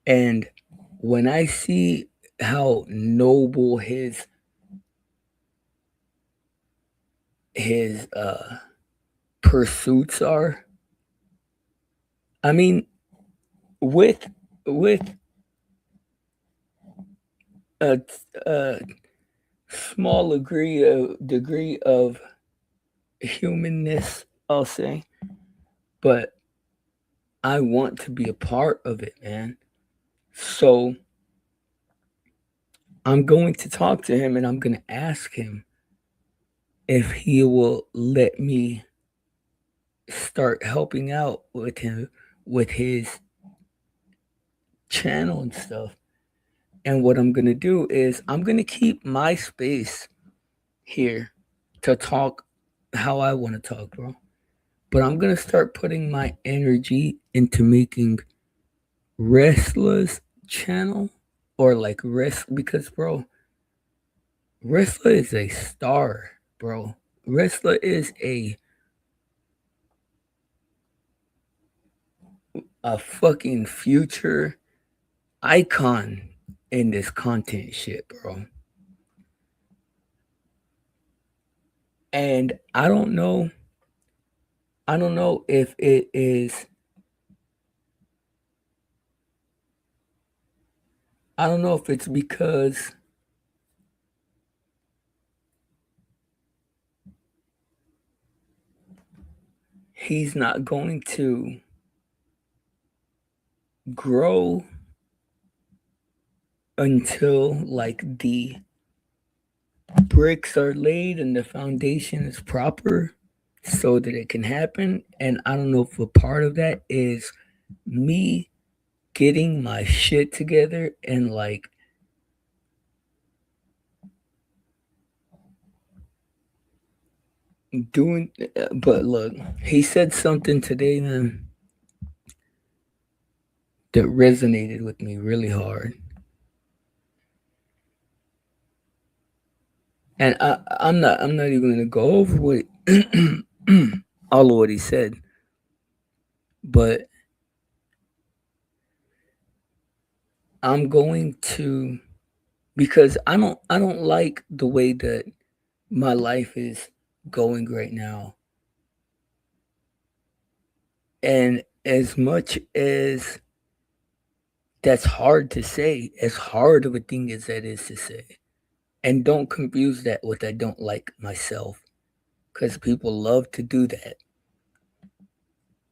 Speaker 5: And when I see how noble his pursuits are, I mean, with a small degree of humanness, I'll say, but I want to be a part of it, man. So I'm going to talk to him and I'm going to ask him if he will let me start helping out with him with his channel and stuff. And what I'm going to do is I'm going to keep my space here to talk how I want to talk, bro. But I'm going to start putting my energy into making Wrestler's channel or like because, bro, Wrestler is a star, bro. Wrestler is a fucking future icon in this content shit, bro. And I don't know if it is I don't know if it's because he's not going to grow until like the bricks are laid and the foundation is proper so that it can happen. And I don't know if a part of that is me getting my shit together and like doing. But look, he said something today, man, that resonated with me really hard. And I'm not even gonna go over what all of what he said, but I'm going to, because I don't like the way that my life is going right now. And as much as that's hard to say, as hard of a thing as that is to say, and don't confuse that with I don't like myself, because people love to do that.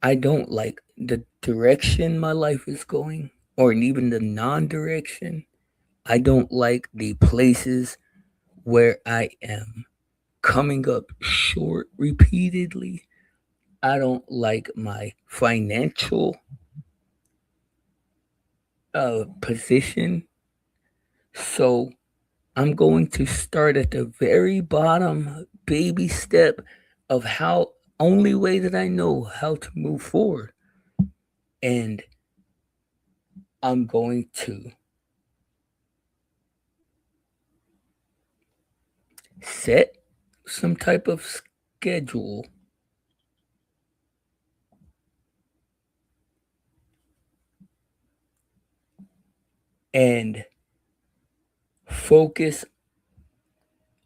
Speaker 5: I don't like the direction my life is going, or even the non-direction. I don't like the places where I am coming up short repeatedly. I don't like my financial position. So I'm going to start at the very bottom, baby step of how only way that I know how to move forward. And I'm going to set some type of schedule and focus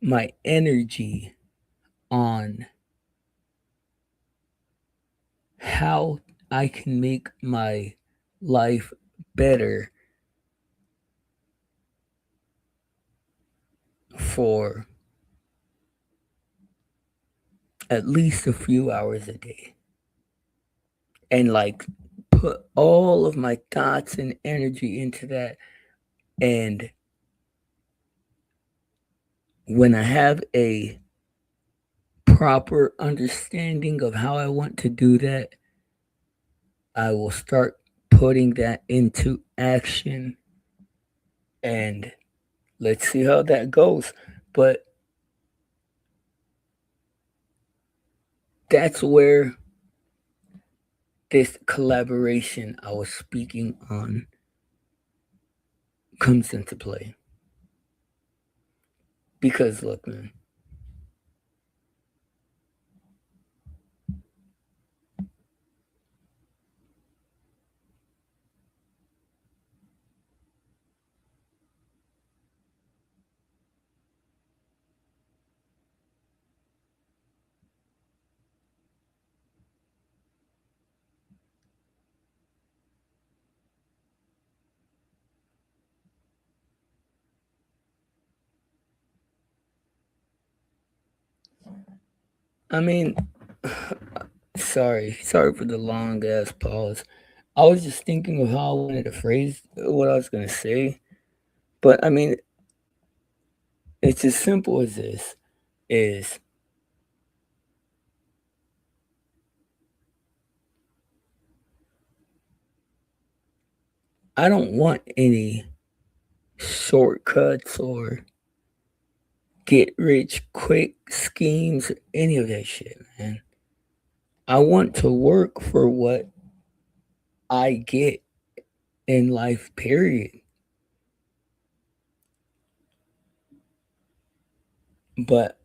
Speaker 5: my energy on how I can make my life better for at least a few hours a day. And like put all of my thoughts and energy into that. And when I have a proper understanding of how I want to do that, I will start putting that into action. And let's see how that goes. But that's where this collaboration I was speaking on comes into play. Because look, man, I mean, sorry for the long ass pause. I was just thinking of how I wanted to phrase what I was gonna say, but I mean, it's as simple as this: is I don't want any shortcuts or get rich quick schemes or any of that shit, man. I want to work for what I get in life, period. But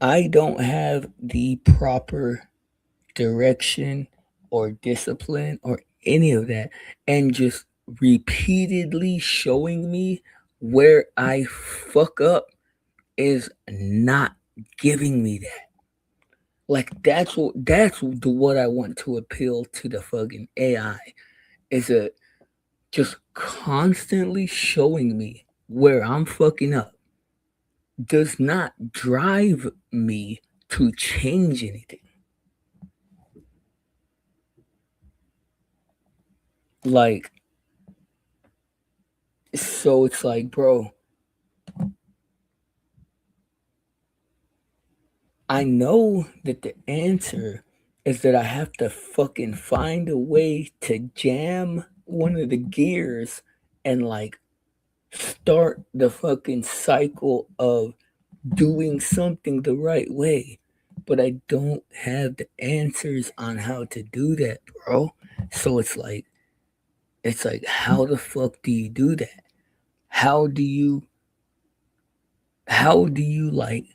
Speaker 5: I don't have the proper direction or discipline or any of that. And just repeatedly showing me where I fuck up is not giving me that. Like what I want to appeal to the fucking AI is a just constantly showing me where I'm fucking up does not drive me to change anything. Like, so it's like, bro, I know that the answer is that I have to fucking find a way to jam one of the gears and like start the fucking cycle of doing something the right way. But I don't have the answers on how to do that, bro. So it's like how the fuck do you do that? How do you like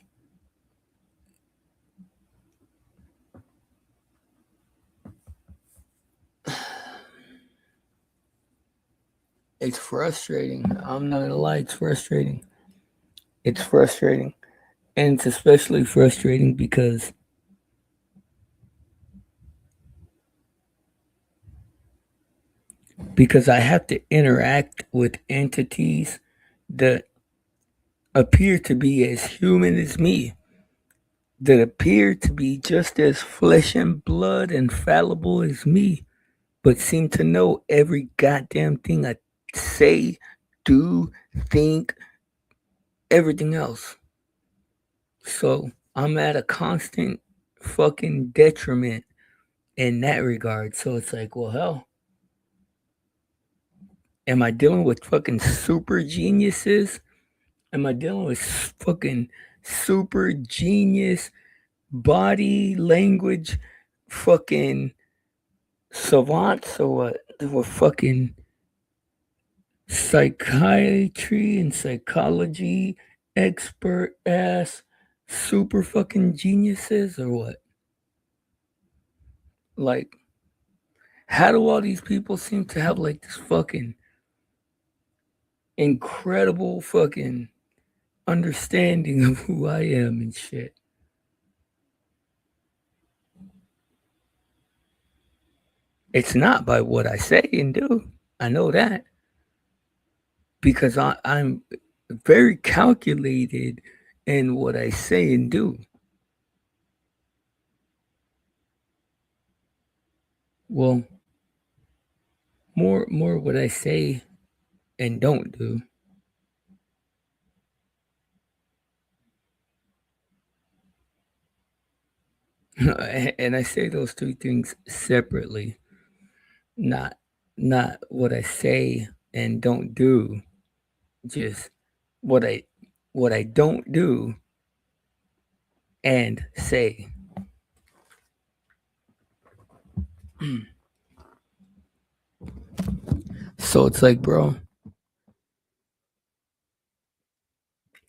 Speaker 5: it's frustrating. I'm not gonna lie, it's frustrating. It's frustrating. And it's especially frustrating because I have to interact with entities that appear to be as human as me, that appear to be just as flesh and blood and fallible as me, but seem to know every goddamn thing I say, do, think, everything else. So I'm at a constant fucking detriment in that regard. So it's like, well, hell, am I dealing with fucking super geniuses? Am I dealing with fucking super genius body language fucking savants or what? Or fucking psychiatry and psychology expert ass super fucking geniuses or what? Like, how do all these people seem to have like this fucking incredible fucking understanding of who I am and shit? It's not by what I say and do. I know that because I'm very calculated in what I say and do. Well, more what I say and don't do. And I say those two things separately. Not what I say and don't do, just what I don't do and say. So it's like, bro,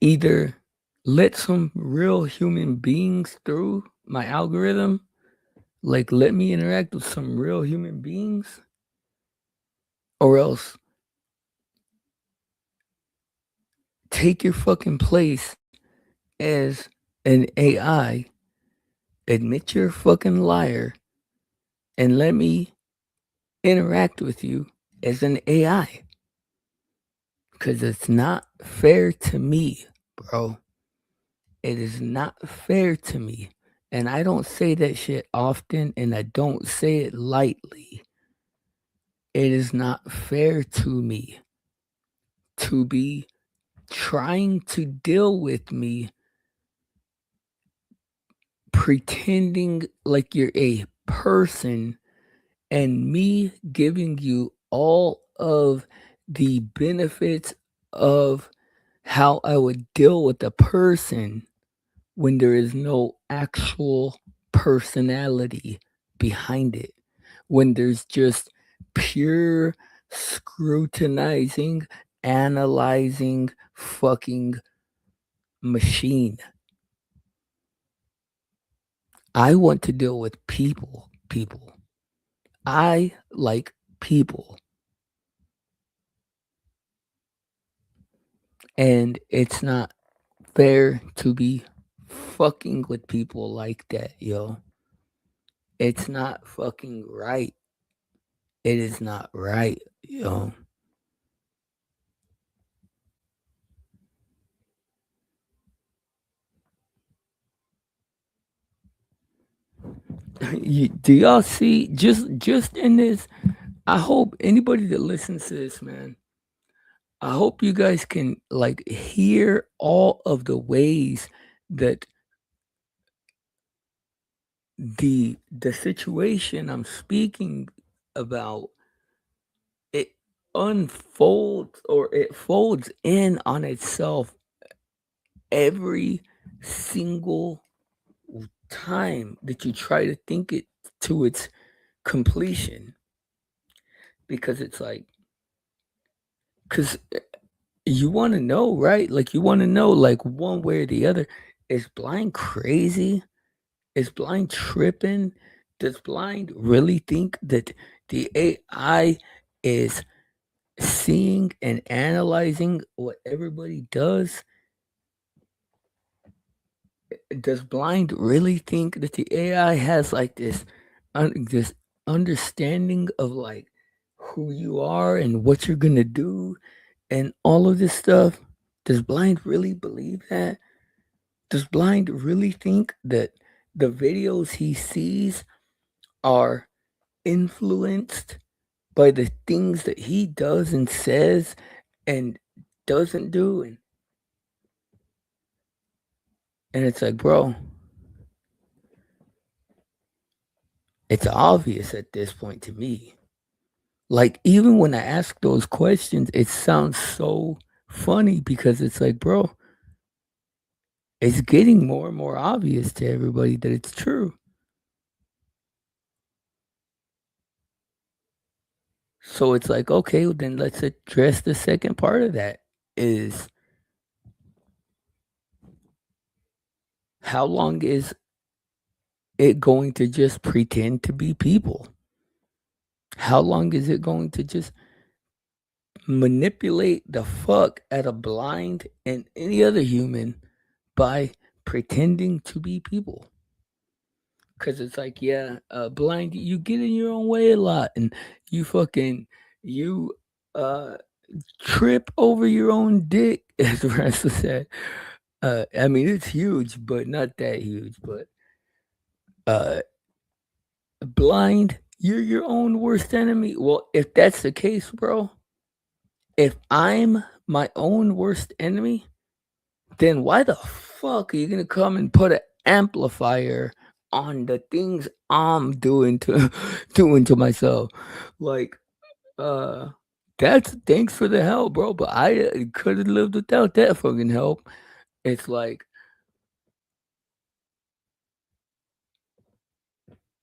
Speaker 5: either let some real human beings through my algorithm, like let me interact with some real human beings, or else take your fucking place as an AI, admit you're a fucking liar, and let me interact with you as an AI. Because it's not fair to me, bro. It is not fair to me. and I don't say that shit often, and I don't say it lightly. It is not fair to me to be trying to deal with me pretending like you're a person and me giving you all of the benefits of how I would deal with a person when there is no actual personality behind it, when there's just pure scrutinizing, analyzing fucking machine. I want to deal with people, people. I like people. And it's not fair to be fucking with people like that, yo. It's not fucking right. It is not right, yo. Do y'all see just in this? I hope anybody that listens to this, man, I hope you guys can like hear all of the ways that the situation I'm speaking about, it unfolds or it folds in on itself every single time that you try to think it to its completion, because it's like, because you want to know, right? Like you want to know, like one way or the other, is Blind crazy? Is Blind tripping? Does Blind really think that the AI is seeing and analyzing what everybody does? Does Blind really think that the AI has like this understanding of like who you are and what you're gonna do and all of this stuff? Does Blind really believe that? Does Blind really think that the videos he sees are influenced by the things that he does and says and doesn't do? And it's like, bro, it's obvious at this point to me. Like, even when I ask those questions, it sounds so funny because it's like, bro, it's getting more and more obvious to everybody that it's true. So it's like, okay, well, then let's address the second part of that is, how long is it going to just pretend to be people? How long is it going to just manipulate the fuck out of Blind and any other human by pretending to be people? Because it's like, yeah, Blind, you get in your own way a lot, and you uh trip over your own dick, as Russell said. I mean, it's huge, but not that huge. But uh Blind, you're your own worst enemy. Well, if that's the case, bro, if I'm my own worst enemy, then why the fuck are you gonna come and put an amplifier on the things I'm doing to doing to myself? Like, uh, that's thanks for the help, bro. But I could have lived without that fucking help. It's like,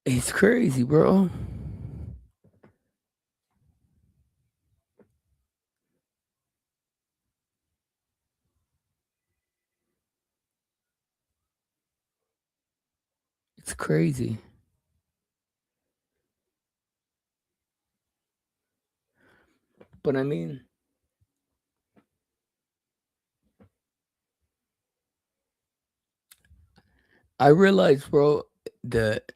Speaker 5: it's crazy, bro. It's crazy. But I mean, I realize, bro, that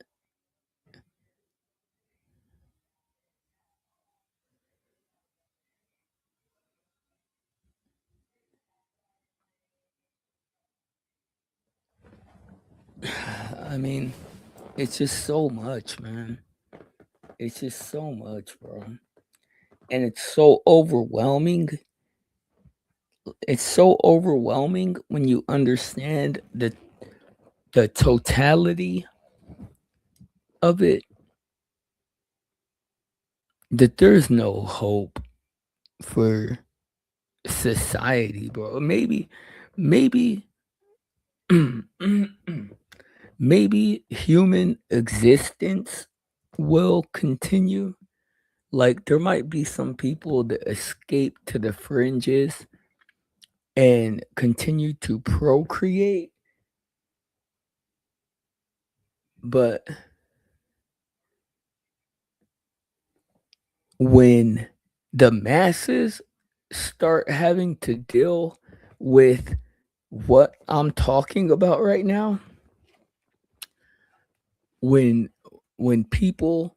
Speaker 5: I mean, it's just so much, man. It's just so much, bro. And it's so overwhelming. It's so overwhelming when you understand the totality of it, that there's no hope for society, bro. Maybe maybe human existence will continue. Like there might be some people that escape to the fringes and continue to procreate, but when the masses start having to deal with what I'm talking about right now, when people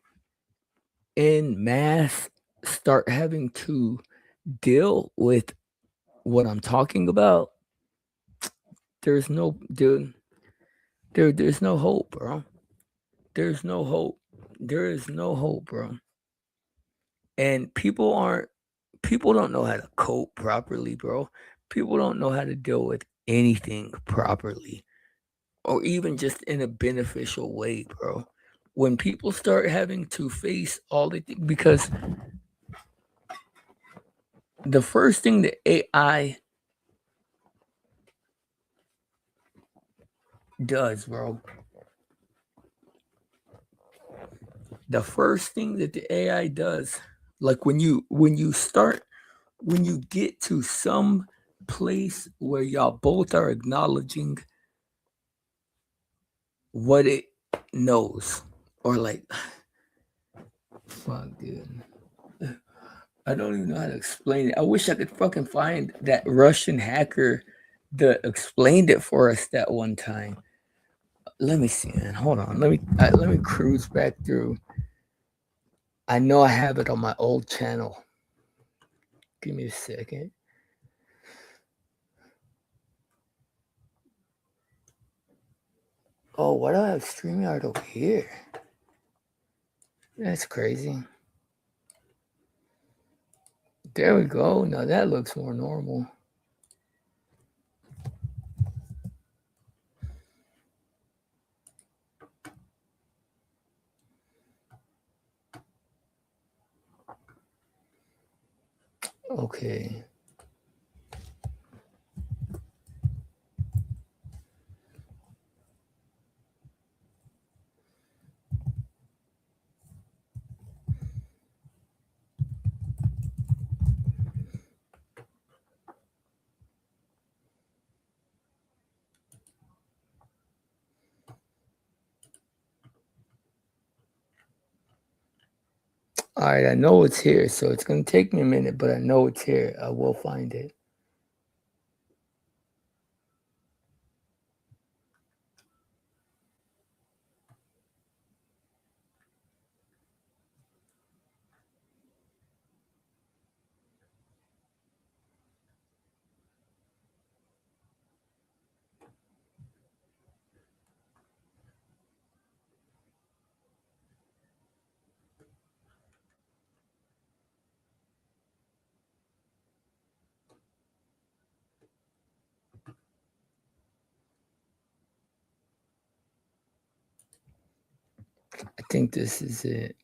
Speaker 5: in mass start having to deal with what I'm talking about, there's no dude, there's no hope, bro. There's no hope. There is no hope, bro. And people don't know how to cope properly, bro. People don't know how to deal with anything properly or even just in a beneficial way, bro. When people start having to face all the because the first thing that AI does, bro, the first thing that the AI does, like when you get to some place where y'all both are acknowledging what it knows, or like, fuck, dude. I don't even know how to explain it. I wish I could fucking find that Russian hacker that explained it for us that one time. Let me see, man. Hold on. Let me cruise back through. I know I have it on my old channel. Give me a second. Oh, why do I have StreamYard over here? That's crazy. There we go. Now that looks more normal. Okay. All right, I know it's here, so it's going to take me a minute, but I know it's here. I will find it. I think this is it.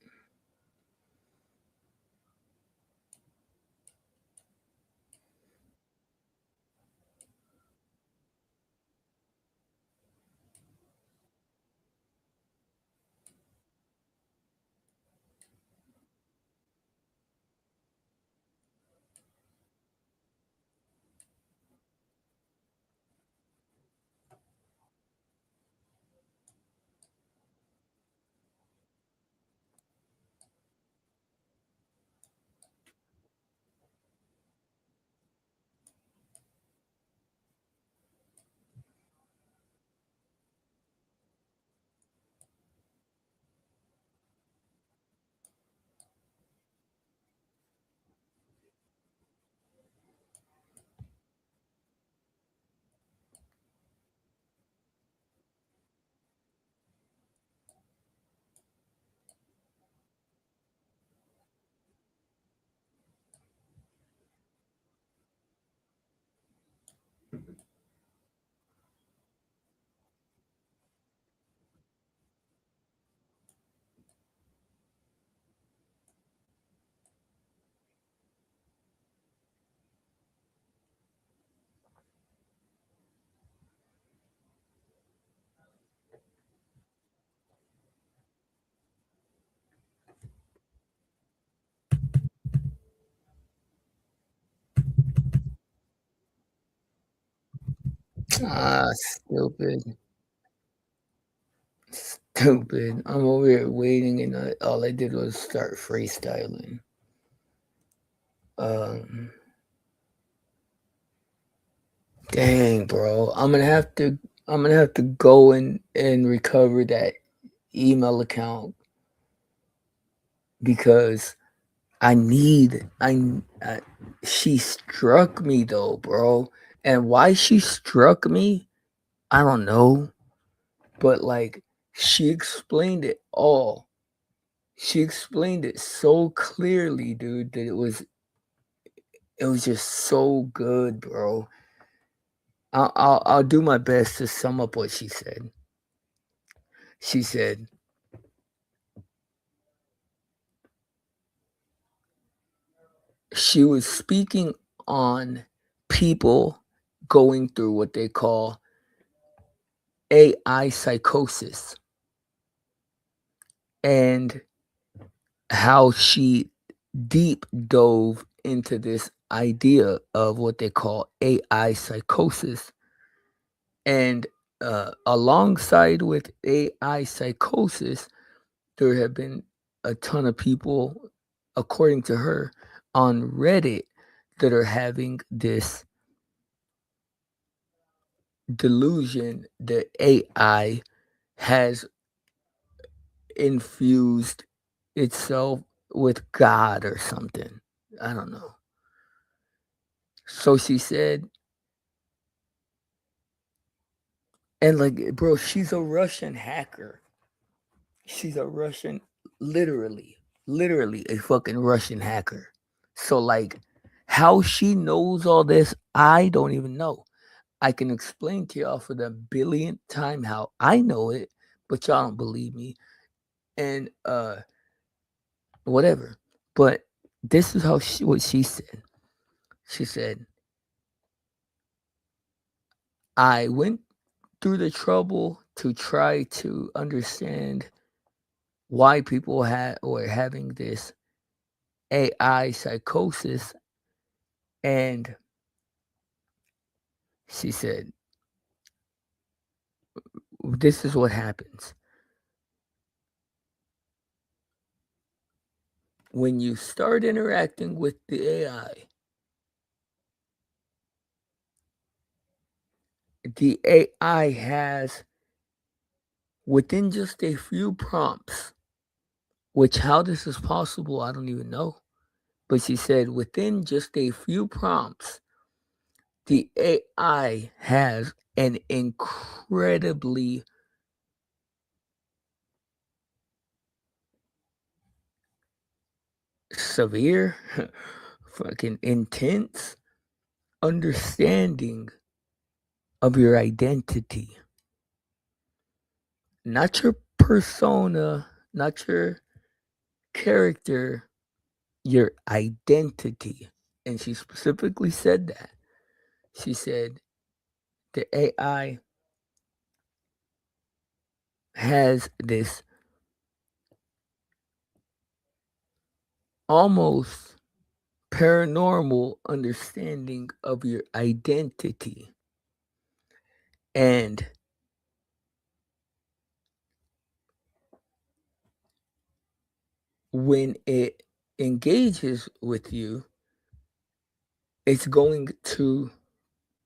Speaker 5: Stupid. Stupid. I'm over here waiting, and all I did was start freestyling. Um, Dang, bro. I'm gonna have to go and recover that email account because I she struck me though, bro. And why she struck me, I don't know, but like she explained it all. She explained it so clearly, dude, that it was just so good, bro. I'll do my best to sum up what she said. She said, she was speaking on people going through what they call AI psychosis and how she deep dove into this idea of what they call AI psychosis. And alongside with AI psychosis, there have been a ton of people, according to her, on Reddit that are having this delusion that AI has infused itself with God or something. I don't know. So she said, and like, bro, she's a Russian hacker. She's a Russian, literally a fucking Russian hacker. So, like, how she knows all this, I don't even know. I can explain to y'all for the billionth time how I know it, but y'all don't believe me. And whatever. But this is what she said. She said, I went through the trouble to try to understand why people were having this AI psychosis. And she said, this is what happens. When you start interacting with the AI has, within just a few prompts, which how this is possible, I don't even know. But she said within just a few prompts, the AI has an incredibly severe, fucking intense understanding of your identity. Not your persona, not your character, your identity. And she specifically said that. She said the AI has this almost paranormal understanding of your identity. And when it engages with you, it's going to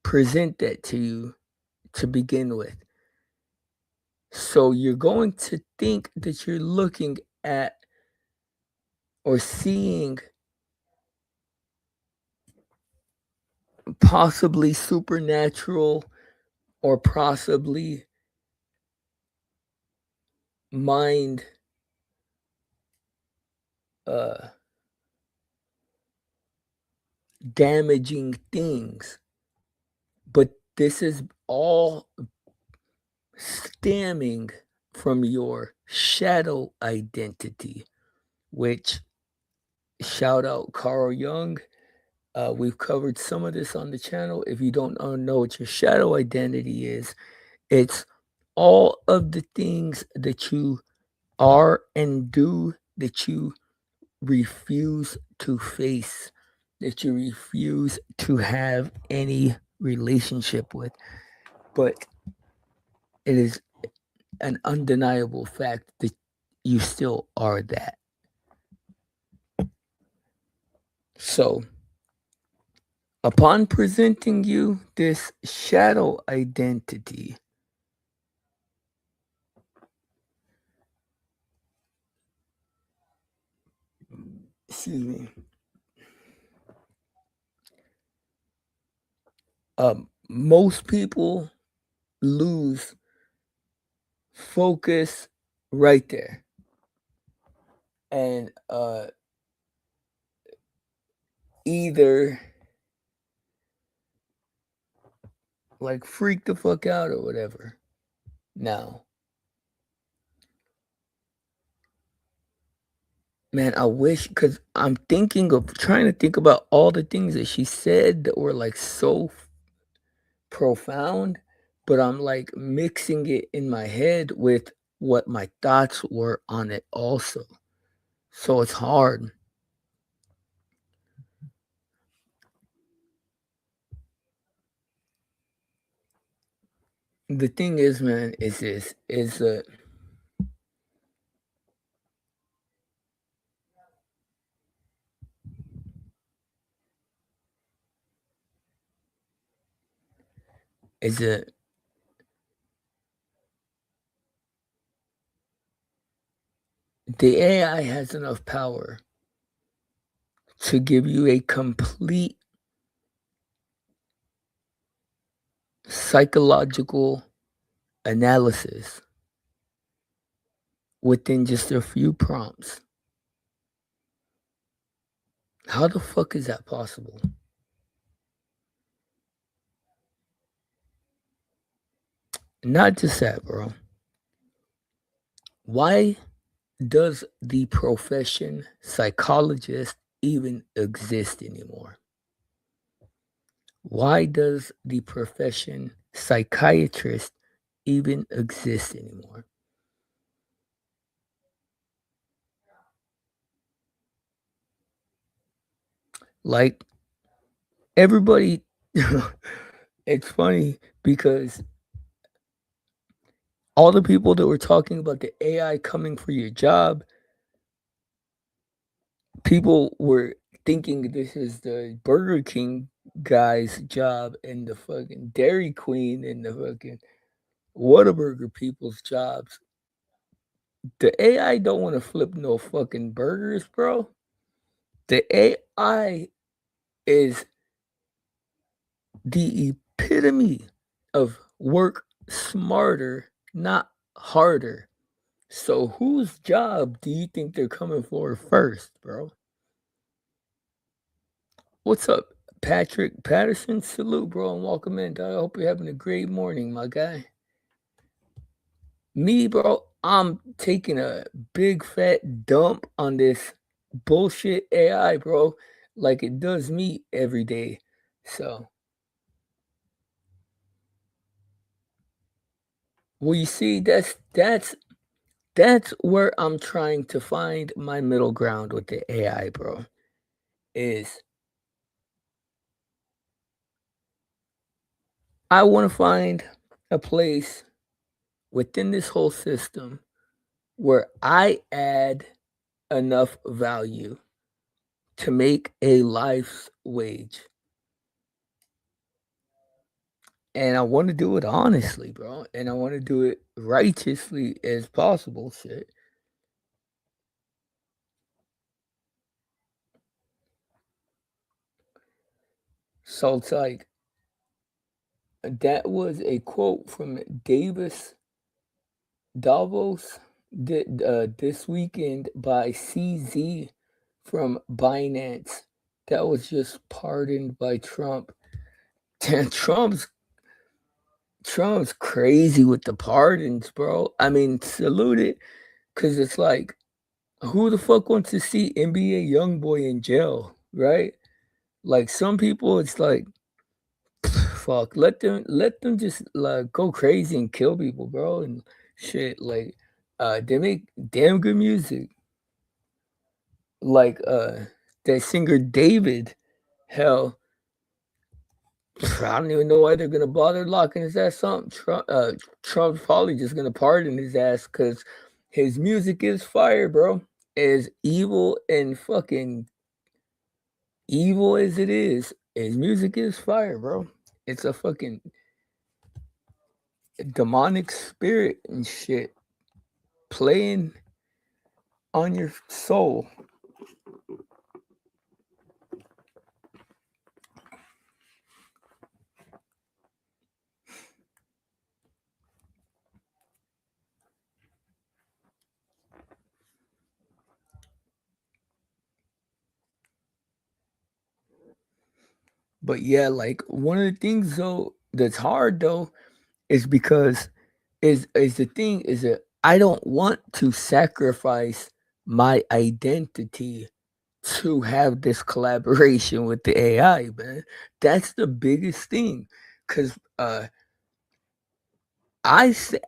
Speaker 5: present that to you to begin with. So you're going to think that you're looking at or seeing possibly supernatural or possibly mind damaging things. But this is all stemming from your shadow identity, which, shout out Carl Jung. We've covered some of this on the channel. If you don't know what your shadow identity is, it's all of the things that you are and do that you refuse to face, that you refuse to have any relationship with. but it is an undeniable fact that you still are that. So, upon presenting you this shadow identity, excuse me, most people lose focus right there. And either like freak the fuck out or whatever. Now, man, I wish, because I'm trying to think about all the things that she said that were like so profound, but I'm like mixing it in my head with what my thoughts were on it also. So it's hard. The thing is, man, is this is that the AI has enough power to give you a complete psychological analysis within just a few prompts. How the fuck is that possible? Not just that, bro. Why does the profession psychologist even exist anymore? Why does the profession psychiatrist even exist anymore? Like, everybody, it's funny because all the people that were talking about the AI coming for your job, people were thinking this is the Burger King guy's job and the fucking Dairy Queen and the fucking Whataburger people's jobs. The AI don't want to flip no fucking burgers, bro. The AI is the epitome of work smarter, not harder. So whose job do you think they're coming for first, bro? What's up, Patrick Patterson? Salute, bro, and welcome in, dog. I hope you're having a great morning, my guy. Me, bro, I'm taking a big fat dump on this bullshit AI, bro, like it does me every day. So, well, you see, that's where I'm trying to find my middle ground with the AI, bro. Is I want to find a place within this whole system where I add enough value to make a life's wage. And I want to do it honestly, bro. And I want to do it righteously as possible, shit. So it's like, that was a quote from Davis Davos this weekend by CZ from Binance. That was just pardoned by Trump. Trump's crazy with the pardons, bro. I mean, salute it, because it's like, who the fuck wants to see NBA YoungBoy in jail, right? Like, some people, it's like, fuck, let them just like go crazy and kill people, bro, and shit. Like, they make damn good music. Like, that singer David, hell, I don't even know why they're gonna bother locking his ass up. Trump's probably just gonna pardon his ass because his music is fire, bro. As evil and fucking evil as it is, his music is fire, bro. It's a fucking demonic spirit and shit playing on your soul. But yeah, like one of the things though that's hard though is because is the thing is that I don't want to sacrifice my identity to have this collaboration with the AI, man. That's the biggest thing. Cause I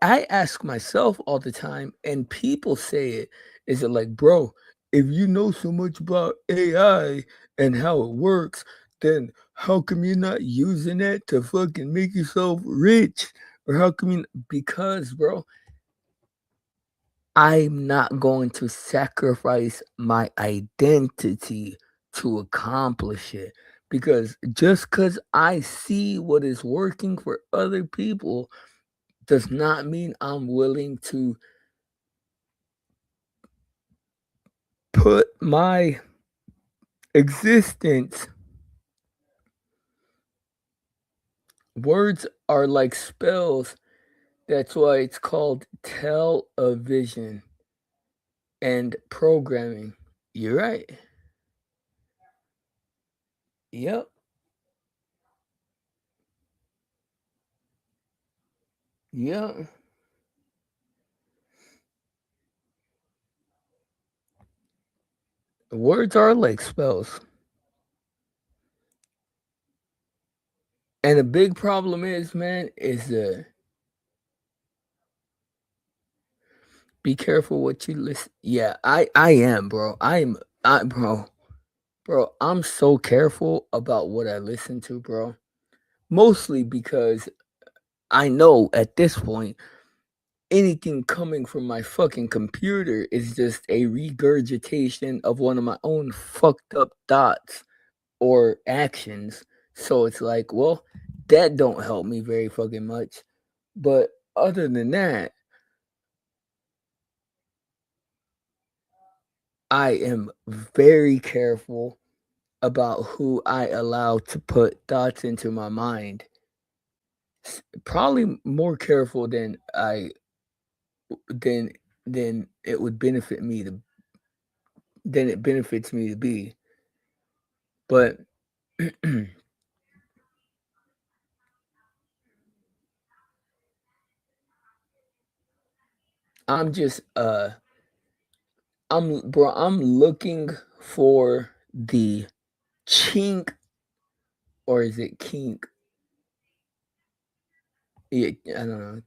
Speaker 5: ask myself all the time, and people say it, is it like, bro, if you know so much about AI and how it works, then how come you're not using it to fucking make yourself rich? Or how come you because bro, I'm not going to sacrifice my identity to accomplish it. Because just because I see what is working for other people does not mean I'm willing to put my existence. Words are like spells. That's why it's called television and programming. You're right. Yep. Yeah. Words are like spells. And the big problem is, man, is be careful what you listen. Yeah, I am, bro. Bro, I'm so careful about what I listen to, bro. Mostly because I know at this point anything coming from my fucking computer is just a regurgitation of one of my own fucked up thoughts or actions. So it's like, well, that don't help me very fucking much. But other than that, I am very careful about who I allow to put thoughts into my mind. Probably more careful than than than it would benefit me to than it benefits me to be. But I'm just I'm looking for the chink, or is it kink? Yeah, I don't know.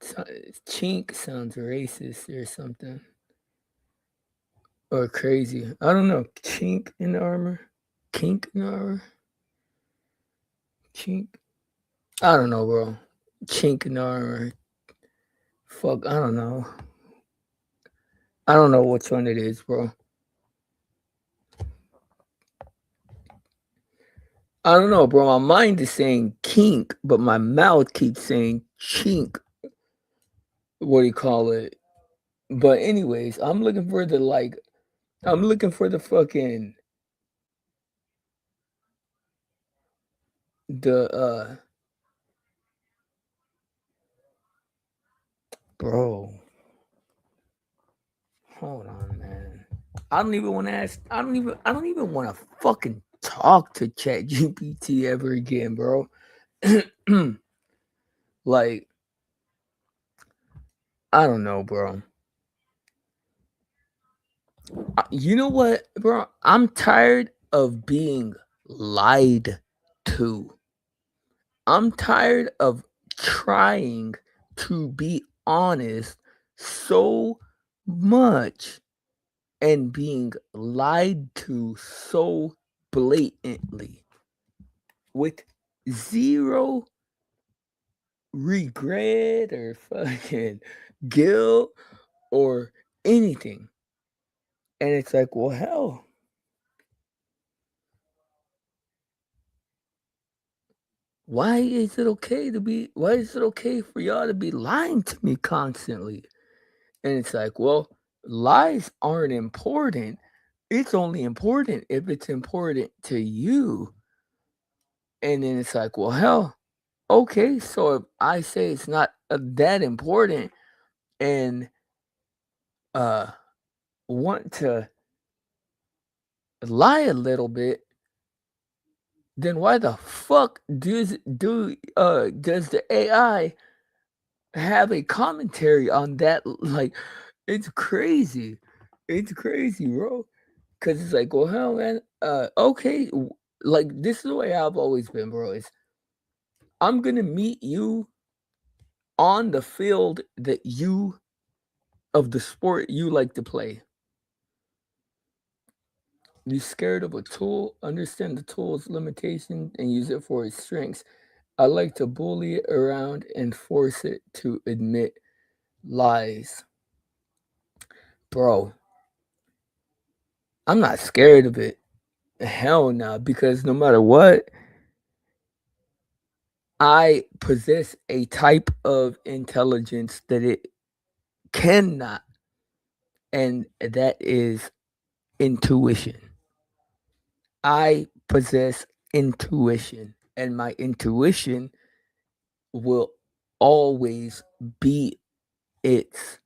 Speaker 5: Chink sounds racist or something. Or crazy. I don't know. Chink in the armor? Kink in the armor? Chink? I don't know, bro. Chink in the armor. Fuck, I don't know. I don't know which one it is, bro. I don't know, bro. My mind is saying kink, but my mouth keeps saying chink. What do you call it? But anyways, I'm looking for the fucking the bro. Hold on, man. I don't even want to ask. I don't even want to fucking talk to Chat GPT ever again, bro. Like, I don't know, bro. You know what, bro? I'm tired of being lied to. I'm tired of trying to be honest so much and being lied to so blatantly with zero regret or fucking guilt or anything. And it's like, well, hell, why is it okay for y'all to be lying to me constantly? And it's like, well, lies aren't important. It's only important if it's important to you. And then it's like, well, hell, okay. So if I say it's not that important and uh want to lie a little bit, then why the fuck does the AI have a commentary on that? Like, it's crazy. It's crazy, bro. Cause it's like, well, hell, man. Okay, like this is the way I've always been, bro. Is I'm gonna meet you on the field of the sport you like to play. You scared of a tool? Understand the tool's limitations and use it for its strengths. I like to bully it around and force it to admit lies. Bro, I'm not scared of it. Hell no, because no matter what, I possess a type of intelligence that it cannot, and that is intuition. I possess intuition, and my intuition will always be its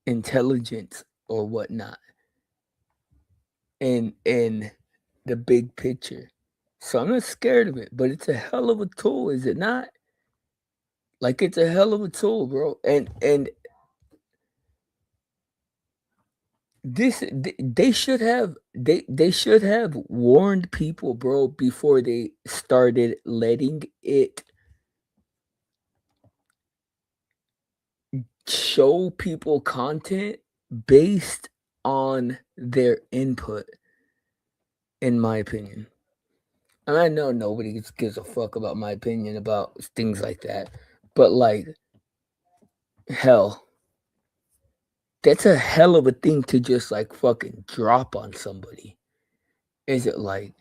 Speaker 5: intelligence or whatnot in the big picture. So I'm not scared of it, but it's a hell of a tool, is it not? Like it's a hell of a tool, bro. And they should have warned people, bro, before they started letting it show people content based on their input, in my opinion. And I know nobody gives a fuck about my opinion about things like that, but like, hell, that's a hell of a thing to just like fucking drop on somebody. Is it like,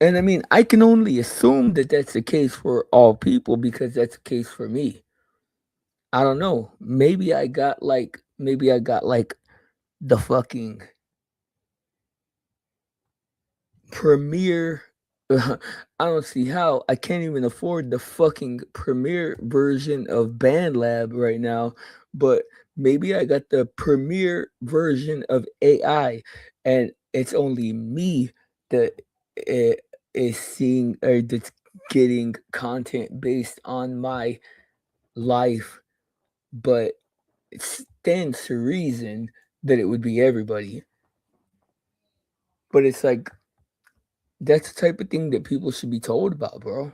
Speaker 5: and I mean, I can only assume that that's the case for all people because that's the case for me. I don't know. Maybe I got like the fucking premiere. I don't see how. I can't even afford the fucking premiere version of BandLab right now, but maybe I got the premiere version of AI, and it's only me that is seeing or that's getting content based on my life, but it stands to reason that it would be everybody. But it's like that's the type of thing that people should be told about, bro.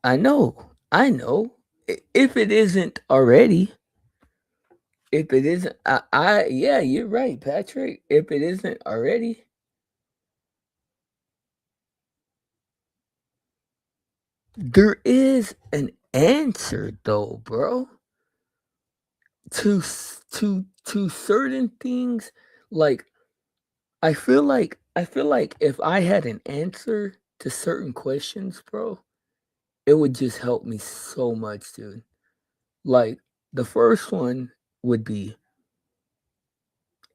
Speaker 5: I know. I know. If it isn't already, if it isn't, yeah, you're right, Patrick. If it isn't already, there is an answer though, bro. To certain things, like I feel like if I had an answer to certain questions, bro, it would just help me so much, dude. Like the first one would be,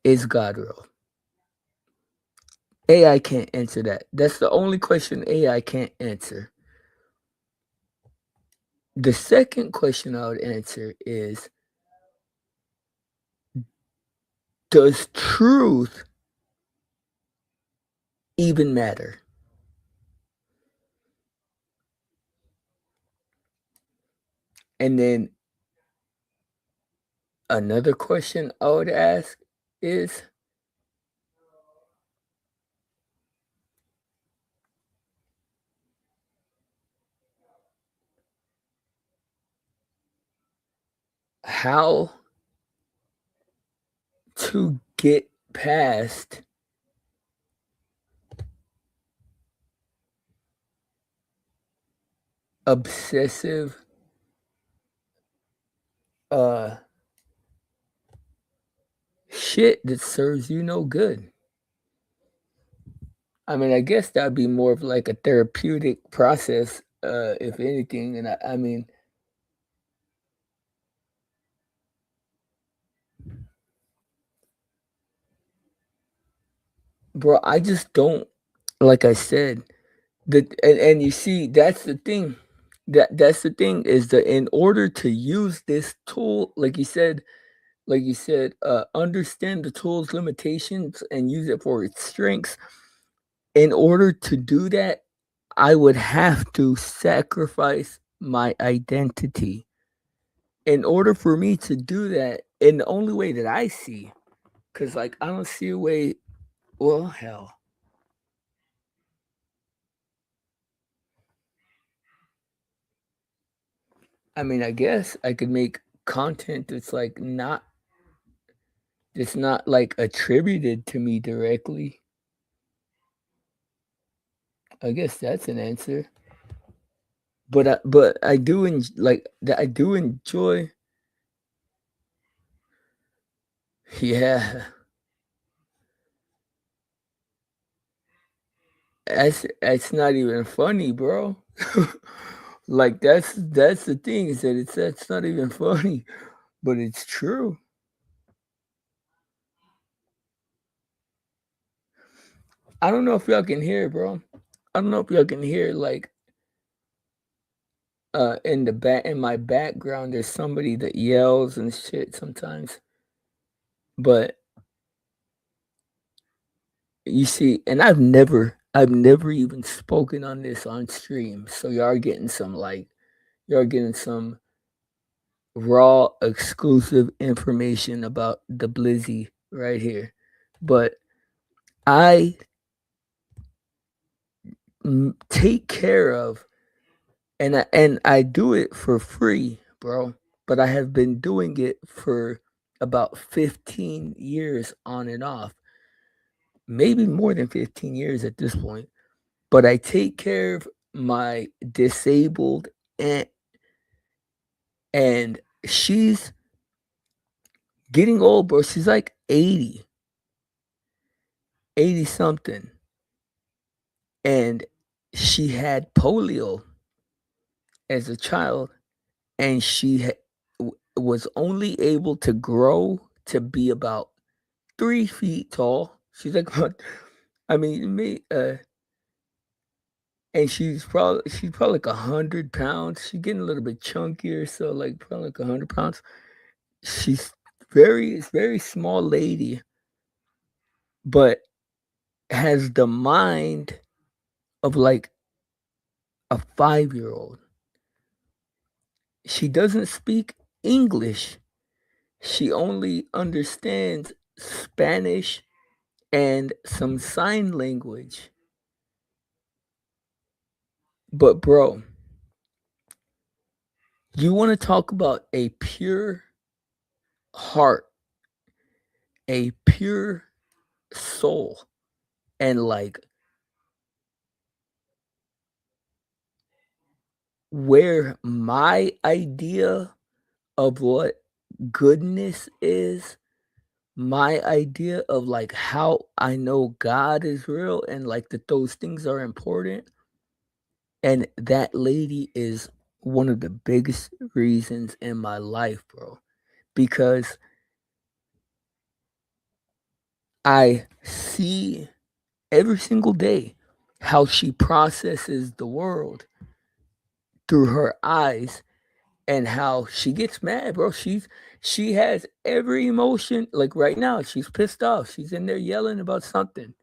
Speaker 5: is God real? AI can't answer that. That's the only question AI can't answer. The second question I would answer is, does truth even matter? And then another question I would ask is, how to get past obsessive shit that serves you no good. I mean, I guess that'd be more of like a therapeutic process, if anything. And I mean, bro, I just don't, like I said, and you see, that's the thing. That's the thing is that in order to use this tool, like you said, understand the tool's limitations and use it for its strengths. In order to do that, I would have to sacrifice my identity. In order for me to do that, in the only way that I see, because like I don't see a way. Well, hell, I mean, I guess I could make content that's like not, it's not like attributed to me directly. I guess that's an answer. But I do like that. I do enjoy. Yeah, that's not even funny, bro. Like that's the thing is that that's not even funny, but it's true. I don't know if y'all can hear, bro. I don't know if y'all can hear like in my background there's somebody that yells and shit sometimes. But you see, and I've never even spoken on this on stream. So y'all getting some raw exclusive information about the Blizzy right here. But I take care of and I do it for free, bro. But I have been doing it for about 15 years on and off. Maybe more than 15 years at this point. But I take care of my disabled aunt, and she's getting old, bro. She's like 80 something. And she had polio as a child, and she was only able to grow to be about 3 feet tall. She's like, I mean, and she's probably like 100 pounds. She's getting a little bit chunkier, so like probably like 100 pounds. She's very small lady, but has the mind of like a 5-year-old. She doesn't speak English. She only understands Spanish and some sign language. But bro, you want to talk about a pure heart, a pure soul, and like where my idea of what goodness is, my idea of like how I know God is real and like that those things are important. And that lady is one of the biggest reasons in my life, bro, because I see every single day how she processes the world through her eyes and how she gets mad, bro. She has every emotion. Like right now, she's pissed off. She's in there yelling about something.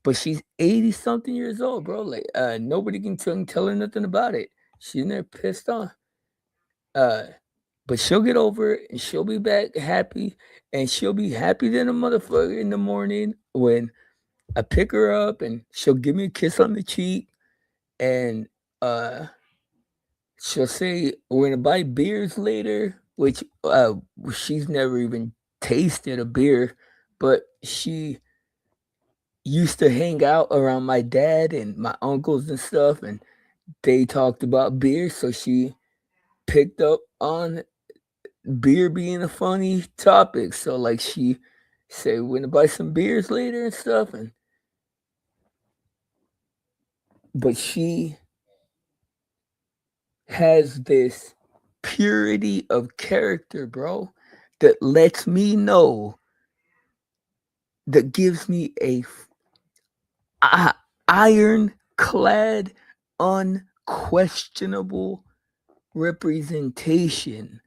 Speaker 5: But she's 80 something years old, bro. Like nobody can tell her nothing about it. She's in there pissed off. But she'll get over it and she'll be back happy. And she'll be happy than a motherfucker in the morning when I pick her up and she'll give me a kiss on the cheek and she'll say we're gonna buy beers later which she's never even tasted a beer, but she used to hang out around my dad and my uncles and stuff, and they talked about beer, so she picked up on beer being a funny topic. So like she said, we're gonna buy some beers later and stuff, and but she has this purity of character, bro, that lets me know, that gives me a ironclad, unquestionable representation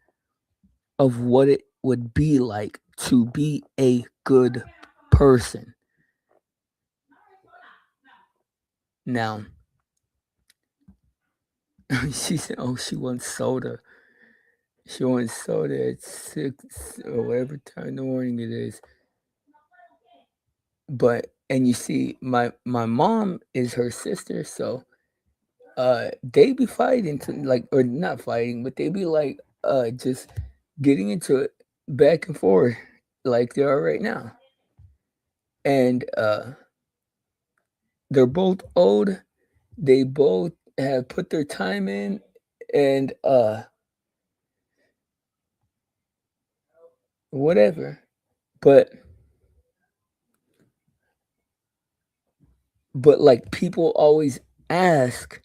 Speaker 5: of what it would be like to be a good person. Now, she said, "Oh, she wants soda. She wants soda at 6 or whatever time in the morning it is." But and you see, my mom is her sister, so they be fighting to like, or not fighting, but they be like just getting into it back and forth like they are right now. And they're both old. They both have put their time in, and whatever. But like people always ask,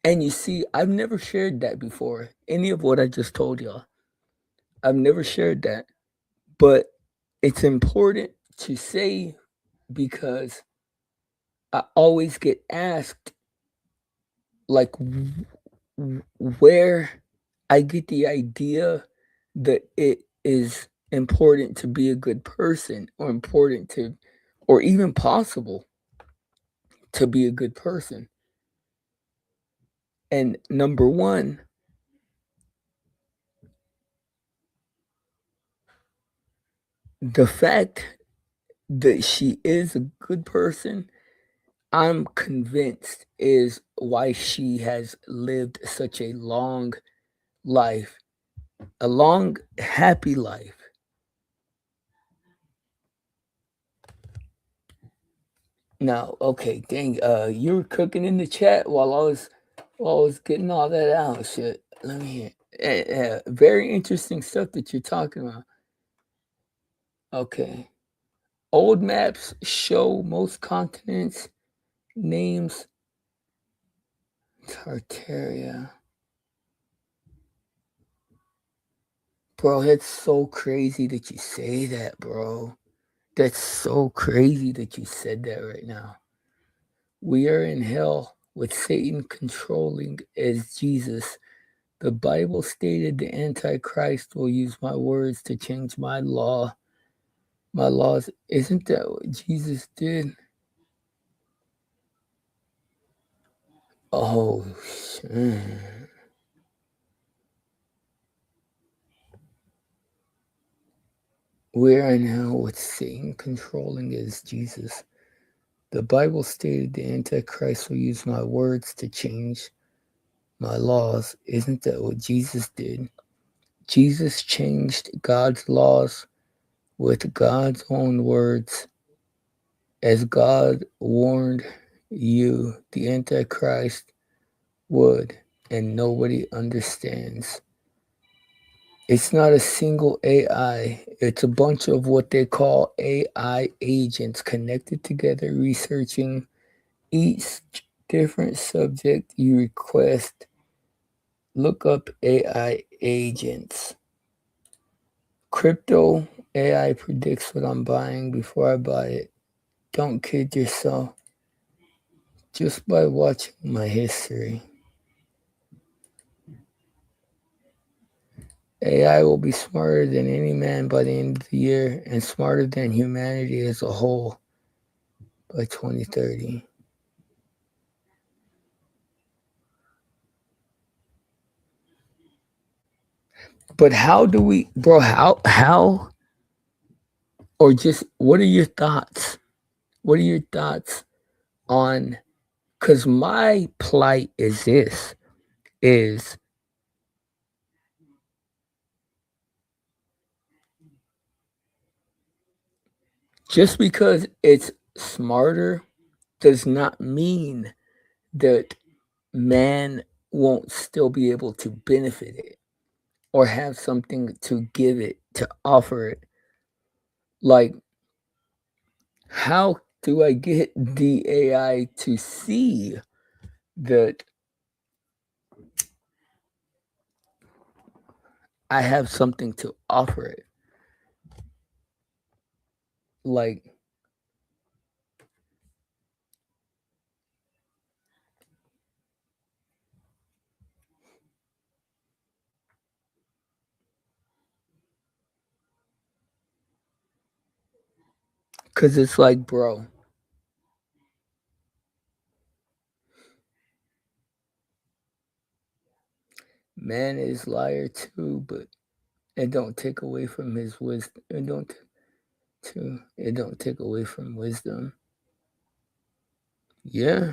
Speaker 5: and you see, I've never shared that before. Any of what I just told y'all. I've never shared that. But it's important to say, because I always get asked like where I get the idea that it is important to be a good person, or important to, or even possible to be a good person. And number one, the fact that she is a good person, I'm convinced is why she has lived such a long life, a long, happy life. Now, okay, dang, you were cooking in the chat while I was getting all that out. Shit, let me hear. Very interesting stuff that you're talking about. Okay, old maps show most continents names. Tartaria. Bro, that's so crazy that you say that, bro. That's so crazy that you said that right now. We are in hell with Satan controlling as Jesus. The Bible stated the Antichrist will use my words to change my laws. Isn't that what Jesus did? Oh, shit. We are in hell with Satan controlling as Jesus. The Bible stated the Antichrist will use my words to change my laws. Isn't that what Jesus did? Jesus changed God's laws with God's own words. As God warned you, the Antichrist would, and nobody understands. It's not a single AI. It's a bunch of what they call AI agents connected together, researching each different subject you request. Look up AI agents. Crypto AI predicts what I'm buying before I buy it. Don't kid yourself. Just by watching my history. AI will be smarter than any man by the end of the year, and smarter than humanity as a whole by 2030. But how do we, bro, how, or just, what are your thoughts? What are your thoughts on, because my plight is this, is just because it's smarter does not mean that man won't still be able to benefit it or have something to give it, to offer it. Like, how do I get the AI to see that I have something to offer it? Like, because it's like, bro, man is liar too, but it don't take away from his wisdom. It don't take away from wisdom. Yeah.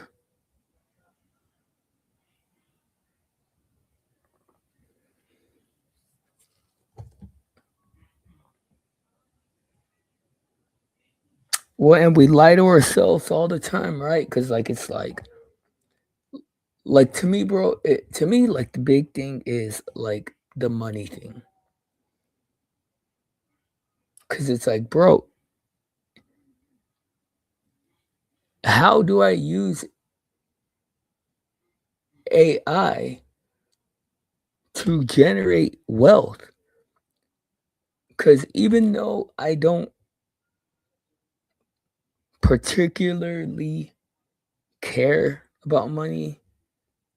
Speaker 5: Well, and we lie to ourselves all the time, right? Because it's like to me, bro. To me, like the big thing is like the money thing. Because it's like, bro, how do I use AI to generate wealth? Because even though I don't particularly care about money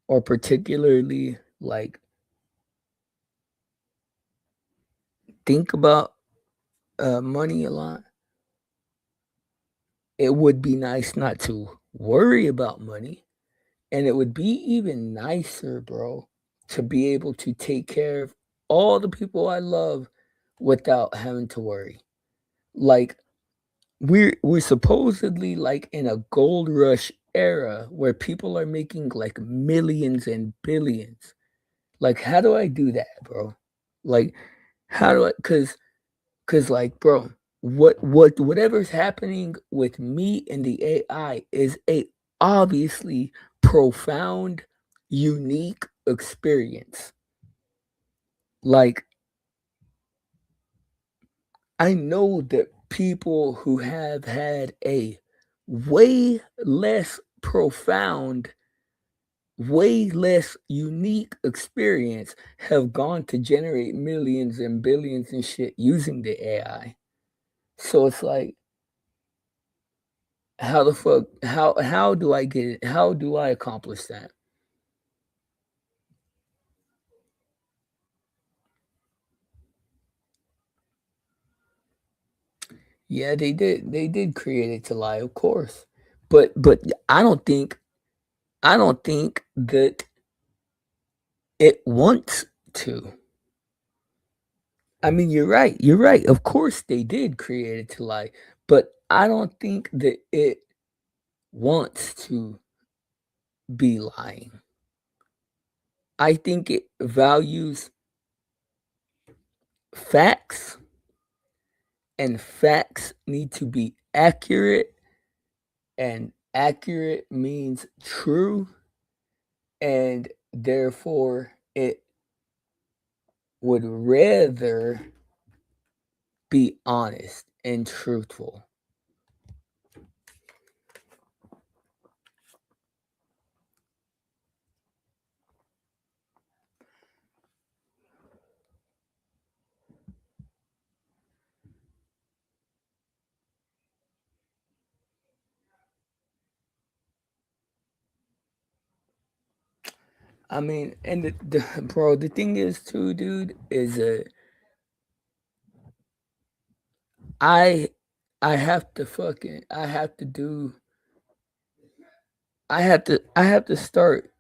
Speaker 5: or particularly like think about money a lot, it would be nice not to worry about money. And it would be even nicer, bro, to be able to take care of all the people I love without having to worry. Like we're supposedly like in a gold rush era where people are making like millions and billions. Like how do I do that, bro? Like how do I cuz like bro, whatever's happening with me and the AI is a obviously profound, unique experience. Like I know that people who have had a way less profound, way less unique experience have gone to generate millions and billions and shit using the AI. So it's like, how the fuck, how do I get it? How do I accomplish that? Yeah, they did. They did create it to lie, of course. But I don't think that it wants to. I mean, you're right. You're right. Of course, they did create it to lie, but I don't think that it wants to be lying. I think it values facts, and facts need to be accurate, and accurate means true, and therefore it would rather be honest and truthful. I mean, and bro, the thing is too, dude, is I I have to fucking I have to start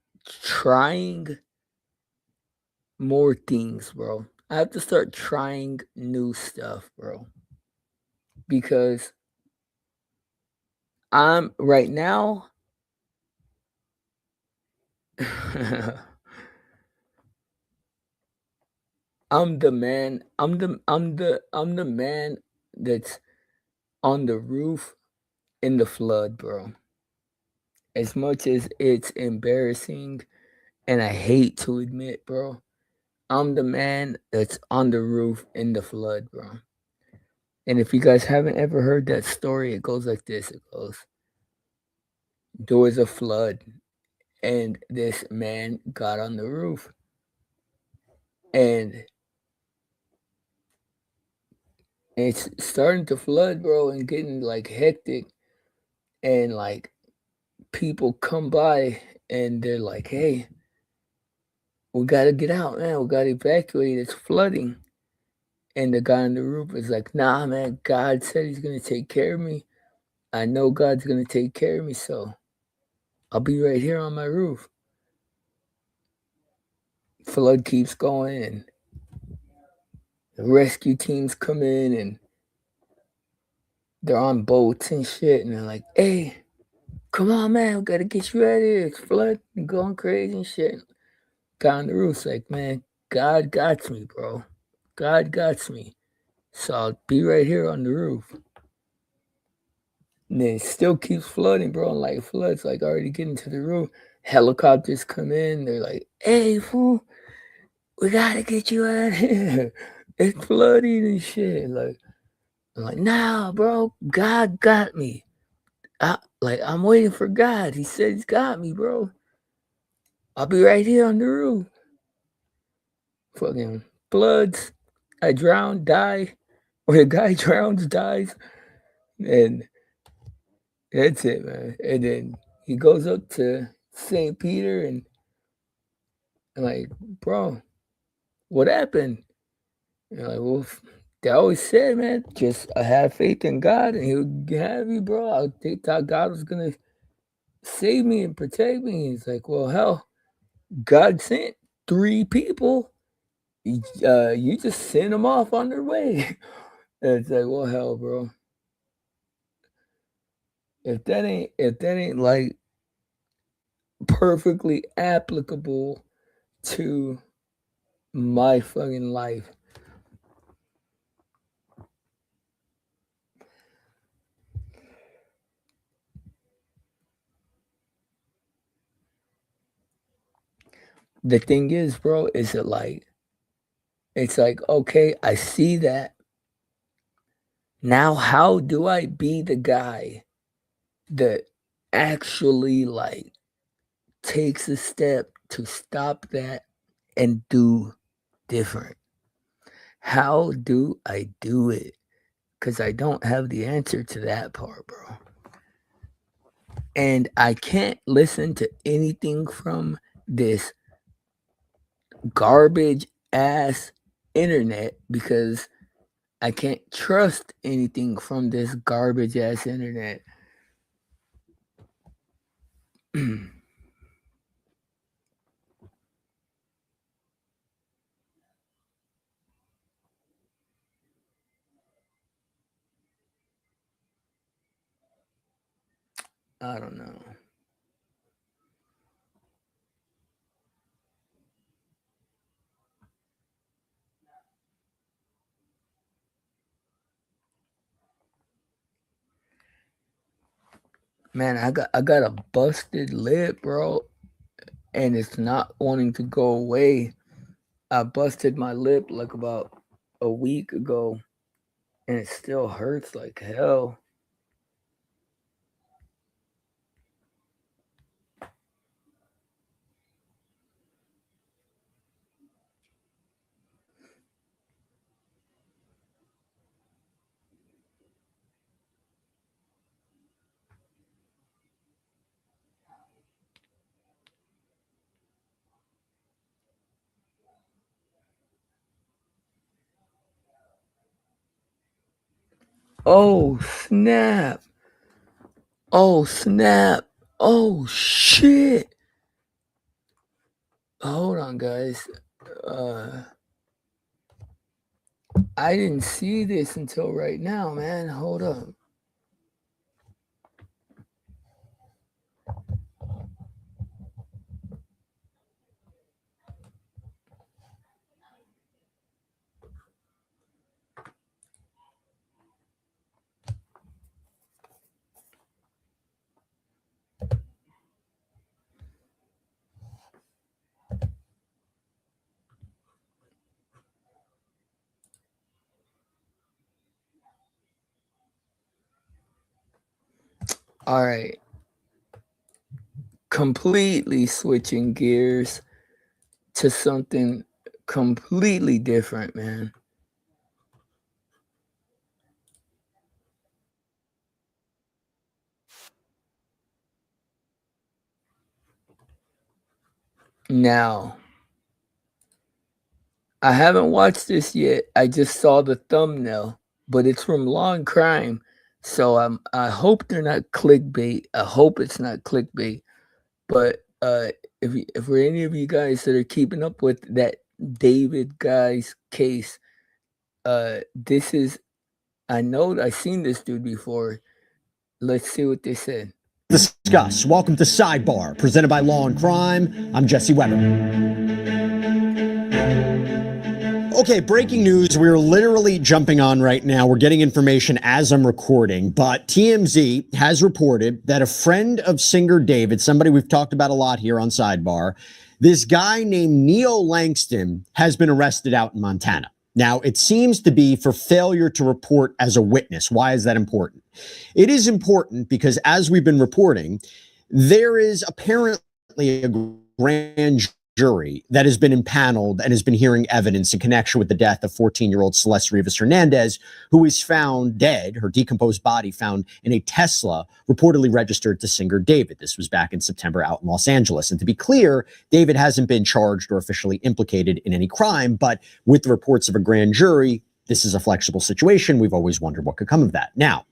Speaker 5: trying more things, bro. I have to start trying new stuff, bro. Because I'm right now I'm the man. I'm the man that's on the roof in the flood, bro. As much as it's embarrassing and I hate to admit, bro, I'm the man that's on the roof in the flood, bro. And if you guys haven't ever heard that story, it goes like this. It goes, there was a flood and this man got on the roof and it's starting to flood, bro, and getting like hectic. And like people come by and they're like, hey, we got to get out, man. We got to evacuate. It's flooding. And the guy on the roof is like, nah, man, God said he's going to take care of me. I know God's going to take care of me. So I'll be right here on my roof. Flood keeps going and the rescue teams come in and they're on boats and shit. And they're like, hey, come on, man. We got to get you out of here. It's flooding and going crazy and shit. Guy on the roof's like, man, God got me, bro. God got me. So I'll be right here on the roof. And then it still keeps flooding, bro. And like floods like already getting to the roof. Helicopters come in. They're like, hey, fool, we gotta get you out of here. It's flooding and shit. Like, I'm like, nah, bro. God got me. I'm waiting for God. He said he's got me, bro. I'll be right here on the roof. Fucking floods. I drown, die. Or the guy drowns, dies. And that's it, man. And then he goes up to St. Peter and like, bro, what happened? And like, well, they always said, man, just I have faith in God and he'll have me, bro. I thought God was gonna save me and protect me. He's like, well, hell, God sent 3 people. You just send them off on their way. And it's like, well, hell, bro. If that ain't like perfectly applicable to my fucking life. The thing is, bro, is it like it's like, okay, I see that. Now how do I be the guy that actually like takes a step to stop that and do different? How do I do it? Because I don't have the answer to that part, bro. And I can't listen to anything from this garbage ass internet because I can't trust anything from this garbage ass internet. I don't know. Man, I got a busted lip, bro, and it's not wanting to go away. I busted my lip like about a week ago, and it still hurts like hell. Oh snap! Oh snap! Oh shit! Hold on, guys. I didn't see this until right now, man. Hold up. All right. Completely switching gears to something completely different, man. Now, I haven't watched this yet. I just saw the thumbnail, but it's from Law and Crime. So I hope they're not clickbait. I hope it's not clickbait. But if for any of you guys that are keeping up with that David guy's case, this is, I know I've seen this dude before. Let's see what they said.
Speaker 7: Discuss. Welcome to Sidebar, presented by Law and Crime. I'm Jesse Weber. Okay, breaking news. We're literally jumping on right now. We're getting information as I'm recording, but TMZ has reported that a friend of singer David, somebody we've talked about a lot here on Sidebar, this guy named Neil Langston has been arrested out in Montana. Now, it seems to be for failure to report as a witness. Why is that important? It is important because, as we've been reporting, there is apparently a grand jury that has been impaneled and has been hearing evidence in connection with the death of 14-year-old Celeste Rivas Hernandez, who is found dead, her decomposed body found in a Tesla reportedly registered to singer David. This was back in September out in Los Angeles. And to be clear, David hasn't been charged or officially implicated in any crime, but with the reports of a grand jury, this is a flexible situation. We've always wondered what could come of that. Now,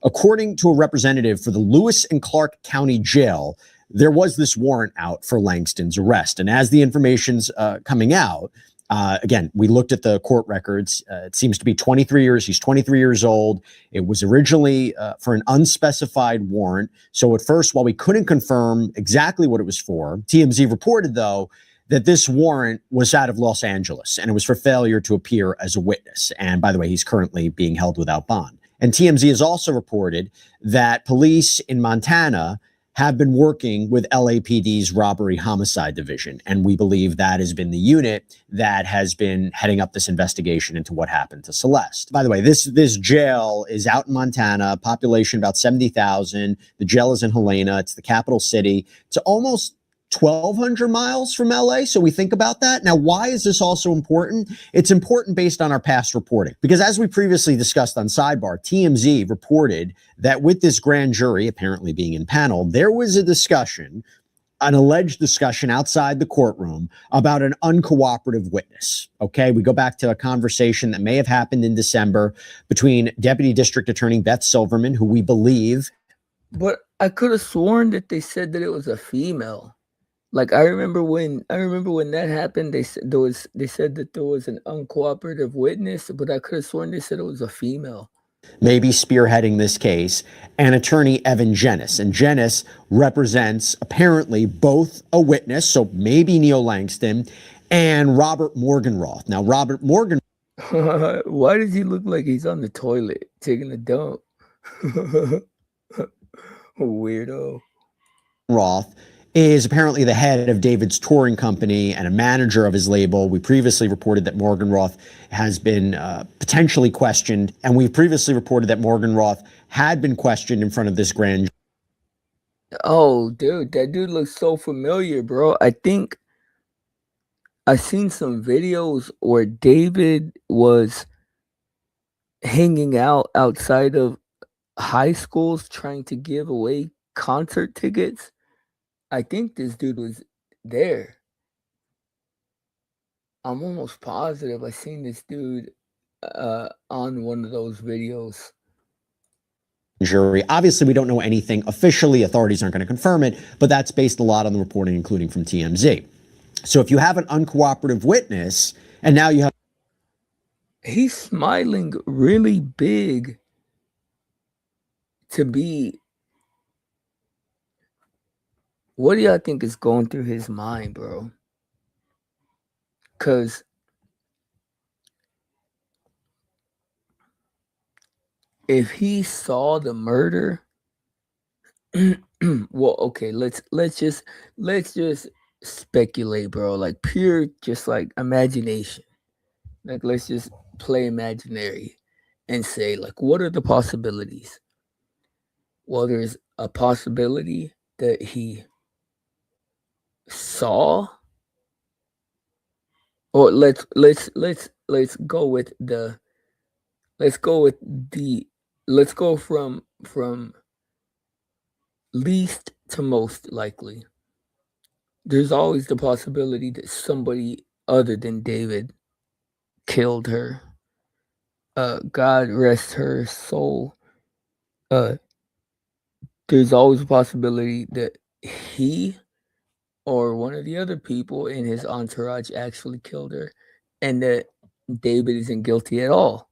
Speaker 7: according to a representative for the Lewis and Clark County Jail, there was this warrant out for Langston's arrest. And as the information's coming out, again, we looked at the court records. It seems to be 23 years. He's 23 years old. It was originally for an unspecified warrant. So at first, while we couldn't confirm exactly what it was for, TMZ reported, though, that this warrant was out of Los Angeles, and it was for failure to appear as a witness. And by the way, he's currently being held without bond. And TMZ has also reported that police in Montana have been working with LAPD's robbery homicide division. And we believe that has been the unit that has been heading up this investigation into what happened to Celeste. By the way, this jail is out in Montana, population about 70,000. The jail is in Helena. It's the capital city. It's almost 1,200 miles from LA. So we think about that. Now, why is this also important? It's important based on our past reporting, because as we previously discussed on Sidebar, TMZ reported that with this grand jury apparently being impaneled, there was a discussion, an alleged discussion outside the courtroom about an uncooperative witness. Okay, we go back to a conversation that may have happened in December between Deputy District Attorney Beth Silverman, who we believe.
Speaker 5: But I could have sworn that they said that it was a female. Like I remember when that happened, they said that there was an uncooperative witness, but I could have sworn they said it was a female.
Speaker 7: Maybe spearheading this case, and attorney Evan Jennis. And Jennis represents apparently both a witness, so maybe Neil Langston, and Robert Morgenroth. Now, Robert Morgan.
Speaker 5: Why does he look like he's on the toilet taking a dump? Weirdo.
Speaker 7: Roth is apparently the head of David's touring company and a manager of his label. We previously reported that Morgenroth has been potentially questioned, and we previously reported that Morgenroth had been questioned in front of this grand jury.
Speaker 5: Oh, dude, that dude looks so familiar, bro. I think I've seen some videos where David was hanging out outside of high schools trying to give away concert tickets. I think this dude was there. I'm almost positive I seen this dude on one of those videos.
Speaker 7: Jury. Obviously, we don't know anything officially. Authorities aren't going to confirm it, but that's based a lot on the reporting, including from TMZ. So if you have an uncooperative witness, and now you have...
Speaker 5: He's smiling really big to be... What do y'all think is going through his mind, bro? Because if he saw the murder, well, okay, let's just speculate, bro. Like pure, just like imagination. Like let's just play imaginary and say, like, what are the possibilities? Well, there's
Speaker 2: a possibility that he saw, or let's go with the let's go from least to most likely. There's always the possibility that somebody other than David killed her. God rest her soul. There's always a possibility that he or one of the other people in his entourage actually killed her, and that David isn't guilty at all.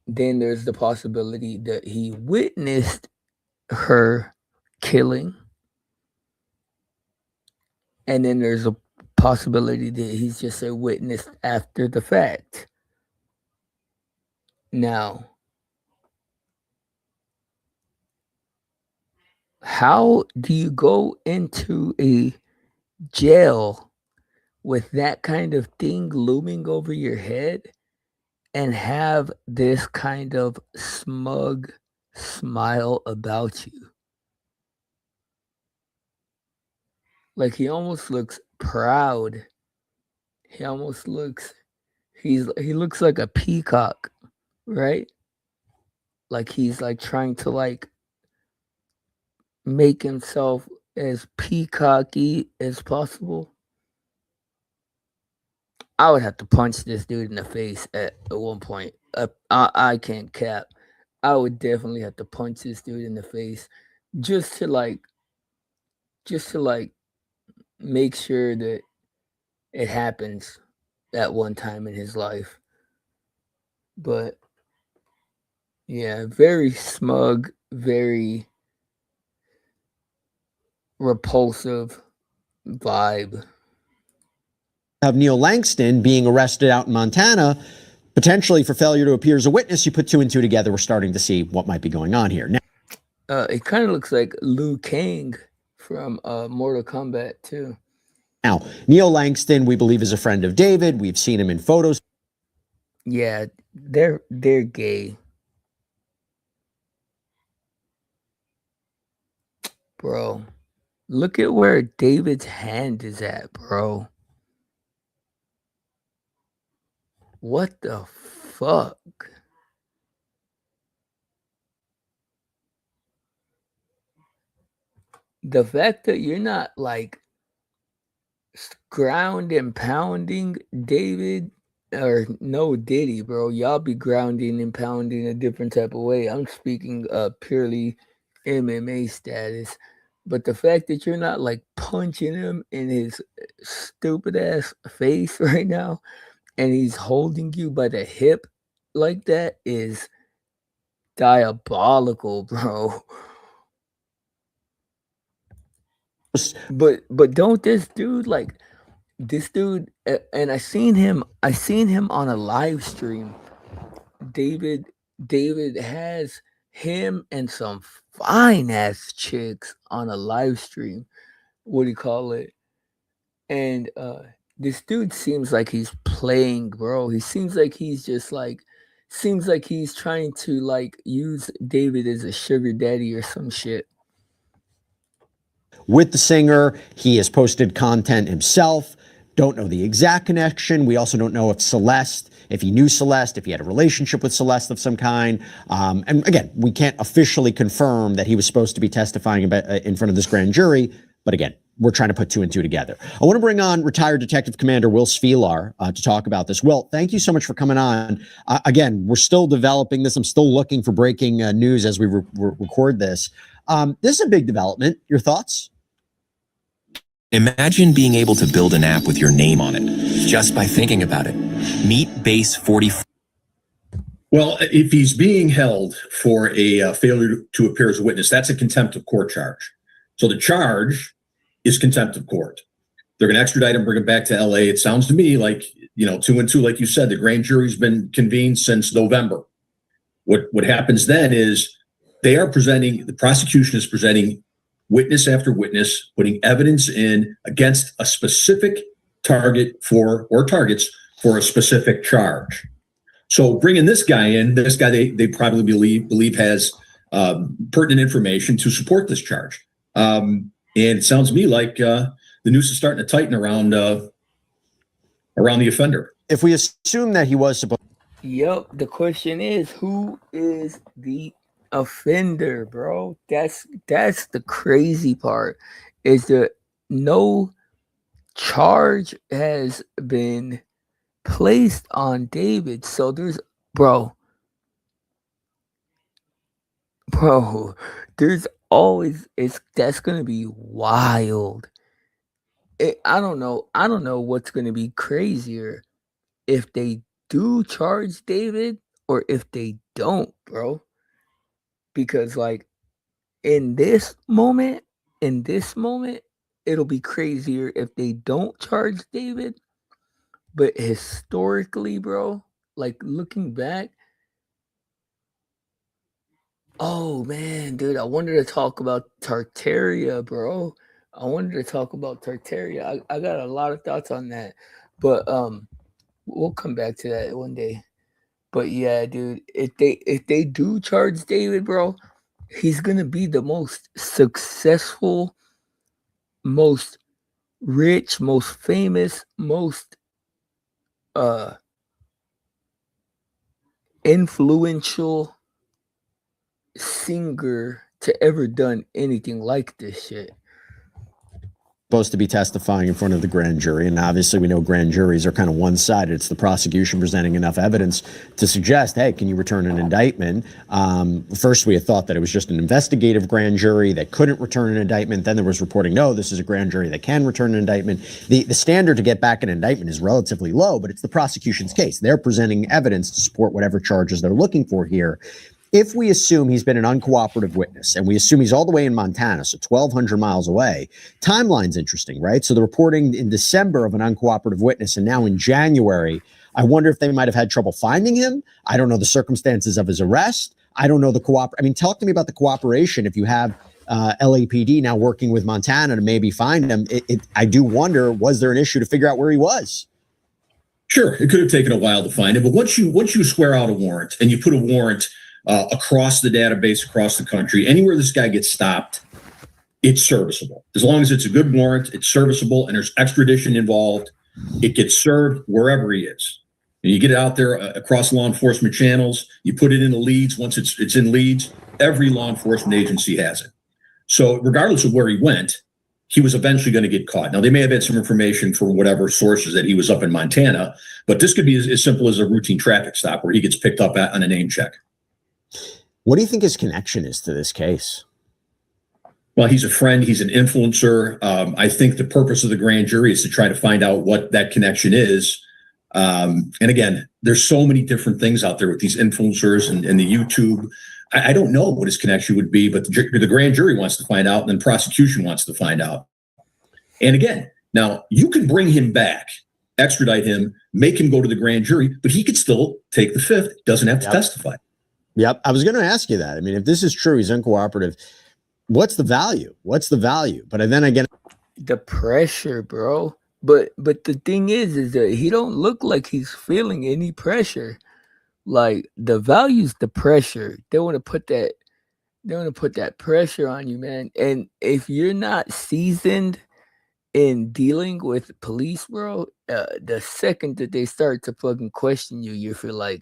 Speaker 2: Then there's the possibility that he witnessed her killing. And then there's a possibility that he's just a witness after the fact. Now, how do you go into a jail with that kind of thing looming over your head and have this kind of smug smile about you? Like, he almost looks proud. He almost looks, he looks like a peacock, right? Like he's like trying to like make himself as peacocky as possible. I would have to punch this dude in the face at one point. I can't cap. I would definitely have to punch this dude in the face just to make sure that it happens at one time in his life. But yeah, very smug, very repulsive vibe.
Speaker 7: Of Neil Langston being arrested out in Montana, potentially for failure to appear as a witness. You put two and two together, we're starting to see what might be going on here. Now,
Speaker 2: it kind of looks like Liu Kang from Mortal Kombat 2.
Speaker 7: Now, Neil Langston, we believe, is a friend of David. We've seen him in photos.
Speaker 2: Yeah, they're gay. Bro, look at where David's hand is at, bro. What the fuck? The fact that you're not like ground and pounding David or no Diddy, bro. Y'all be grounding and pounding a different type of way. I'm speaking purely MMA status. But the fact that you're not like punching him in his stupid ass face right now, and he's holding you by the hip like that is diabolical, bro. But don't this dude and I seen him on a live stream. David has him and some fine ass chicks on a live stream. What do you call it? And this dude seems like he's playing, bro. He seems like he's just like he's trying to like use David as a sugar daddy or some shit.
Speaker 7: With the singer, he has posted content himself. Don't know the exact connection. We also don't know if he knew Celeste, if he had a relationship with Celeste of some kind. And again, we can't officially confirm that he was supposed to be testifying in front of this grand jury. But again, we're trying to put two and two together. I want to bring on retired Detective Commander Will Svilar to talk about this. Will, thank you so much for coming on. Again, we're still developing this. I'm still looking for breaking news as we record this. This is a big development. Your thoughts?
Speaker 8: Imagine being able to build an app with your name on it just by thinking about it. Meet Base 44.
Speaker 9: Well, if he's being held for a failure to appear as a witness, that's a contempt of court charge. So the charge is contempt of court. They're going to extradite him, bring him back to LA. It sounds to me like, 2 and 2, like you said, the grand jury's been convened since November. What happens then is the prosecution is presenting witness after witness, putting evidence in against a specific targets for a specific charge. So bringing this guy in, they probably believe has pertinent information to support this charge. And it sounds to me like the noose is starting to tighten around the offender.
Speaker 7: If we assume that he was supposed.
Speaker 3: Yep. The question is, who is the offender, bro? That's the crazy part. Is that no charge has been placed on David. So there's there's always that's gonna be wild. I don't know what's gonna be crazier, if they do charge David or if they don't, bro. Because like in this moment, it'll be crazier if they don't charge David. But historically, bro, like looking back, oh man, dude, I wanted to talk about Tartaria, bro. I got a lot of thoughts on that. But we'll come back to that one day. But yeah, dude, if they do charge David, bro, he's gonna be the most successful, most rich, most famous, most influential singer to ever done anything like this shit.
Speaker 7: Supposed to be testifying in front of the grand jury, and obviously we know grand juries are kind of one-sided. It's the prosecution presenting enough evidence to suggest, hey, can you return an indictment? First we had thought that it was just an investigative grand jury that couldn't return an indictment. Then there was reporting, no, this is a grand jury that can return an indictment. The standard to get back an indictment is relatively low, but it's the prosecution's case. They're presenting evidence to support whatever charges they're looking for here. If we assume he's been an uncooperative witness, and we assume he's all the way in Montana, so 1,200 miles away, timeline's interesting, right? So the reporting in December of an uncooperative witness, and now in January, I wonder if they might have had trouble finding him. I don't know the circumstances of his arrest. I don't know the talk to me about the cooperation. If you have LAPD now working with Montana to maybe find him, I do wonder, was there an issue to figure out where he was?
Speaker 9: Sure, it could have taken a while to find him, but once you swear out a warrant and you put a warrant across the database, across the country, anywhere this guy gets stopped, it's serviceable. As long as it's a good warrant, it's serviceable, and there's extradition involved, it gets served wherever he is. And you get it out there across law enforcement channels, you put it in the leads. Once it's in leads, every law enforcement agency has it. So regardless of where he went, he was eventually going to get caught. Now, they may have had some information from whatever sources that he was up in Montana, but this could be as simple as a routine traffic stop where he gets picked up on a name check.
Speaker 7: What do you think his connection is to this case?
Speaker 9: Well, he's a friend. He's an influencer. I think the purpose of the grand jury is to try to find out what that connection is. And again, there's so many different things out there with these influencers and the YouTube. I don't know what his connection would be, but the grand jury wants to find out, and then prosecution wants to find out. And again, now you can bring him back, extradite him, make him go to the grand jury, but he could still take the fifth. Doesn't have to testify.
Speaker 7: Yep. I was going to ask you that. I mean, if this is true, he's uncooperative. What's the value? But then again,
Speaker 3: the pressure, bro. But the thing is that he don't look like he's feeling any pressure. Like the value's the pressure. They want to put that pressure on you, man. And if you're not seasoned in dealing with police, bro, the second that they start to fucking question you, you feel like,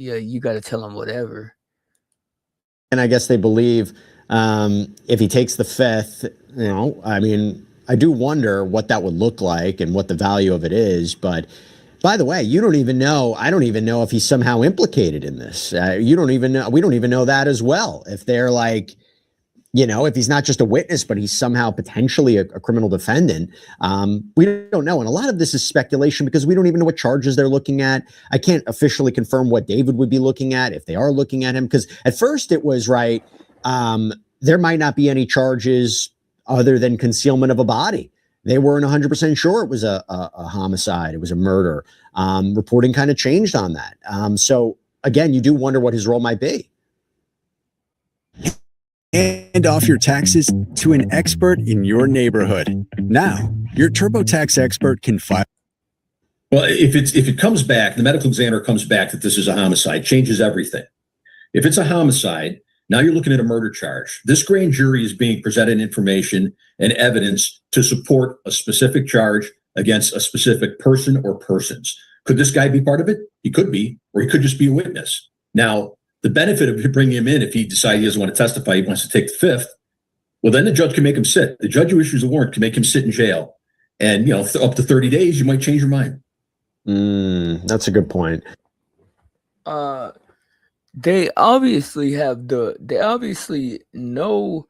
Speaker 3: yeah, you got to tell him whatever.
Speaker 7: And I guess they believe if he takes the fifth, I mean, I do wonder what that would look like and what the value of it is. But by the way, you don't even know. I don't even know if he's somehow implicated in this. You don't even know. We don't even know that as well. If they're like, if he's not just a witness, but he's somehow potentially a criminal defendant, we don't know. And a lot of this is speculation because we don't even know what charges they're looking at. I can't officially confirm what David would be looking at if they are looking at him. Because at first it was right. There might not be any charges other than concealment of a body. They weren't 100% sure it was a homicide. It was a murder. Reporting kind of changed on that. So again, you do wonder what his role might be.
Speaker 10: Hand off your taxes to an expert in your neighborhood. Now, your TurboTax expert can file.
Speaker 9: Well, if it comes back, the medical examiner comes back that this is a homicide, changes everything. If it's a homicide, Now you're looking at a murder charge. This grand jury is being presented information and evidence to support a specific charge against a specific person or persons. Could this guy be part of it? He could be, or he could just be a witness. Now, the benefit of bringing him in, if he decides he doesn't want to testify, he wants to take the fifth, well, then the judge can make him sit. The judge who issues a warrant can make him sit in jail. And, you know, up to 30 days, you might change your mind.
Speaker 7: That's a good point.
Speaker 3: They obviously know,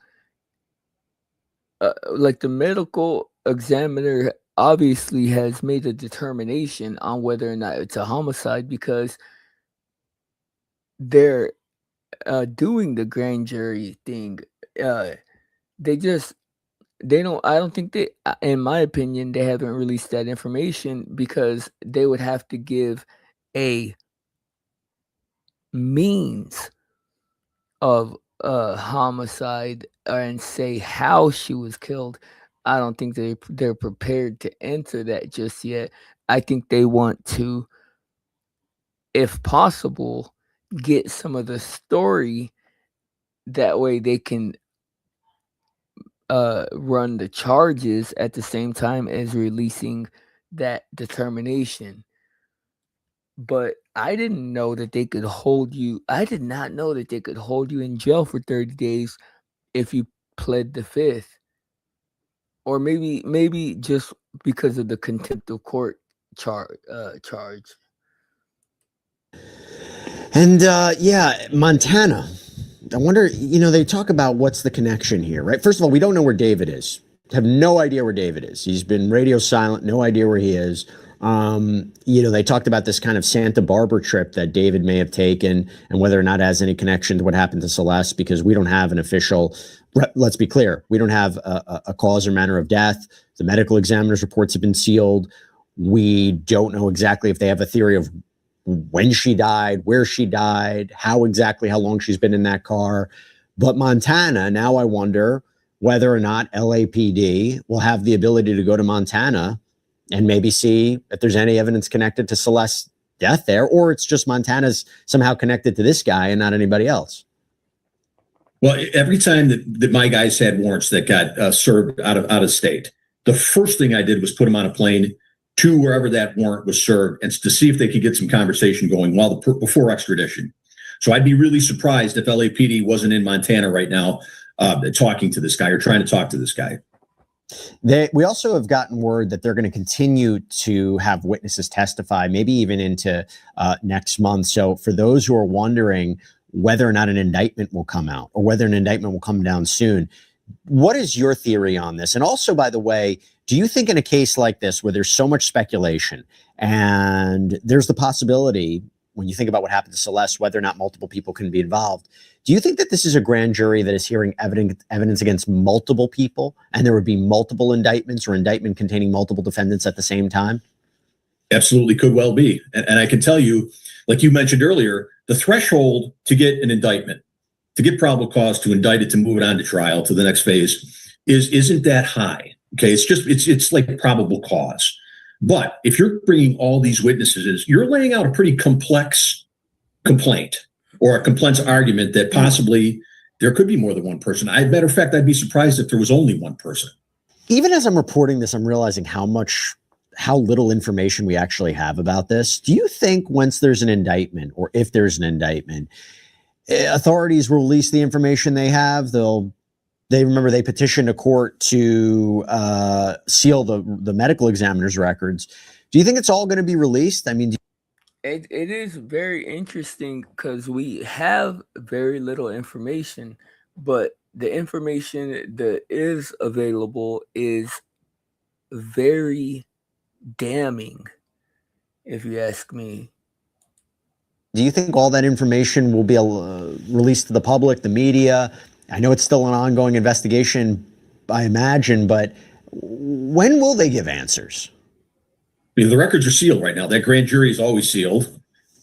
Speaker 3: like the medical examiner obviously has made a determination on whether or not it's a homicide, because they're doing the grand jury thing. I don't think they, in my opinion, they haven't released that information because they would have to give a means of homicide and say how she was killed. I don't think they're prepared to answer that just yet. I think they want to, if possible, get some of the story. That way they can run the charges at the same time as releasing that determination. But I didn't know that they could hold you. I did not know that they could hold you in jail for 30 days if you pled the fifth. Or maybe just because of the contempt of court charge.
Speaker 7: And yeah, Montana. I wonder, they talk about what's the connection here, right? First of all, we don't know where David is. Have no idea where David is. He's been radio silent, no idea where he is. They talked about this kind of Santa Barbara trip that David may have taken and whether or not it has any connection to what happened to Celeste, because we don't have an official, let's be clear, we don't have a cause or manner of death. The medical examiner's reports have been sealed. We don't know exactly if they have a theory of when she died, where she died, how long she's been in that car. But Montana, now I wonder whether or not LAPD will have the ability to go to Montana and maybe see if there's any evidence connected to Celeste's death there, or it's just Montana's somehow connected to this guy and not anybody else.
Speaker 9: Well, every time that my guys had warrants that got served out of state, the first thing I did was put them on a plane to wherever that warrant was served and to see if they could get some conversation going before extradition. So I'd be really surprised if LAPD wasn't in Montana right now talking to this guy or trying to talk to this guy.
Speaker 7: We also have gotten word that they're going to continue to have witnesses testify, maybe even into next month. So for those who are wondering whether or not an indictment will come out or whether an indictment will come down soon, what is your theory on this? And also, by the way, do you think in a case like this where there's so much speculation and there's the possibility, when you think about what happened to Celeste, whether or not multiple people can be involved, do you think that this is a grand jury that is hearing evidence against multiple people and there would be multiple indictments or indictment containing multiple defendants at the same time?
Speaker 9: Absolutely could well be. And I can tell you, like you mentioned earlier, the threshold to get an indictment, to get probable cause to indict it, to move it on to trial, to the next phase, isn't that high. Okay, it's like probable cause. But if you're bringing all these witnesses, you're laying out a pretty complex complaint or a complex argument that possibly there could be more than one person. Matter of fact, I'd be surprised if there was only one person.
Speaker 7: Even as I'm reporting this, I'm realizing how little information we actually have about this. Do you think once there's an indictment, or if there's an indictment, authorities will release the information they have? They petitioned a court to seal the medical examiner's records. Do you think it's all going to be released? I mean,
Speaker 3: it is very interesting because we have very little information, but the information that is available is very damning, if you ask me.
Speaker 7: Do you think all that information will be released to the public, the media? I know it's still an ongoing investigation, I imagine, but when will they give answers?
Speaker 9: The records are sealed right now. That grand jury is always sealed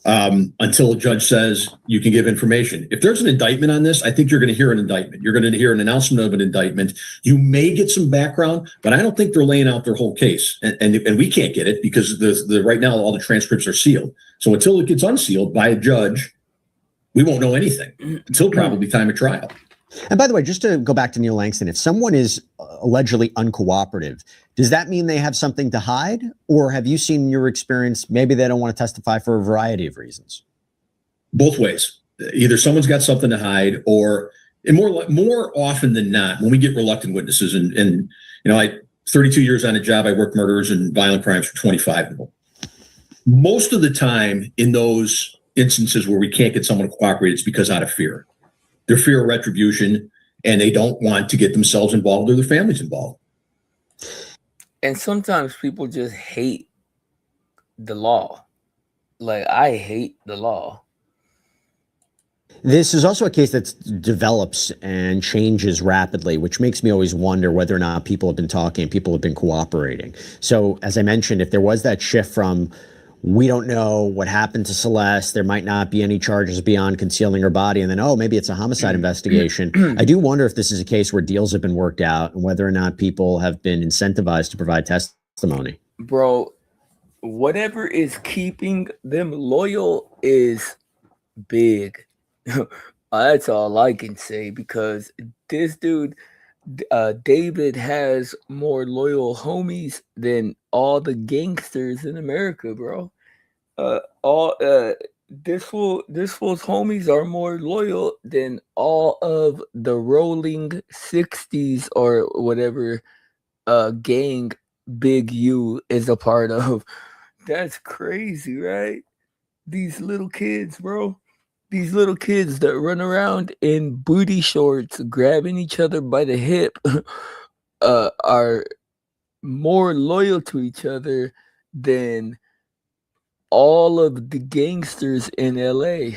Speaker 9: until a judge says you can give information. If there's an indictment on this, I think you're going to hear an indictment. You're going to hear an announcement of an indictment. You may get some background, but I don't think they're laying out their whole case. And we can't get it because right now all the transcripts are sealed. So until it gets unsealed by a judge, We won't know anything until probably time of trial.
Speaker 7: And by the way, just to go back to Neil Langston, if someone is allegedly uncooperative, does that mean they have something to hide? Or have you seen in your experience, maybe they don't want to testify for a variety of reasons?
Speaker 9: Both ways. Either someone's got something to hide, or and more often than not, when we get reluctant witnesses, and you know, I 32 years on a job, I worked murders and violent crimes for 25 of them. Most of the time in those instances where we can't get someone to cooperate, it's because out of fear. Their fear of retribution, and they don't want to get themselves involved or their families involved.
Speaker 11: And sometimes people just hate the law. Like, I hate the law.
Speaker 7: This is also a case that develops and changes rapidly, which makes me always wonder whether or not people have been talking, people have been cooperating. So, as I mentioned, if there was that shift from we don't know what happened to Celeste, there might not be any charges beyond concealing her body, and then, oh, maybe it's a homicide investigation. I do wonder if this is a case where deals have been worked out and whether or not people have been incentivized to provide testimony.
Speaker 11: Bro, whatever is keeping them loyal is big. That's all I can say, because this dude, David, has more loyal homies than all the gangsters in America, bro. This fool's homies are more loyal than all of the rolling 60s or whatever gang Big U is a part of. That's crazy, right? These little kids, bro. These little kids that run around in booty shorts, grabbing each other by the hip, are more loyal to each other than all of the gangsters in LA.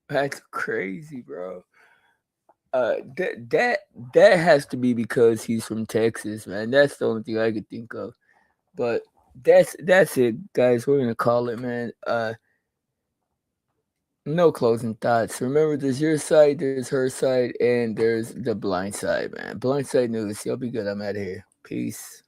Speaker 11: That's crazy, bro. That has to be because he's from Texas, man. That's the only thing I could think of. But that's it, guys. We're gonna call it, man. No closing thoughts. Remember, there's your side, there's her side, and there's the blind side, man. Blind side news. Y'all be good. I'm out of here. Peace.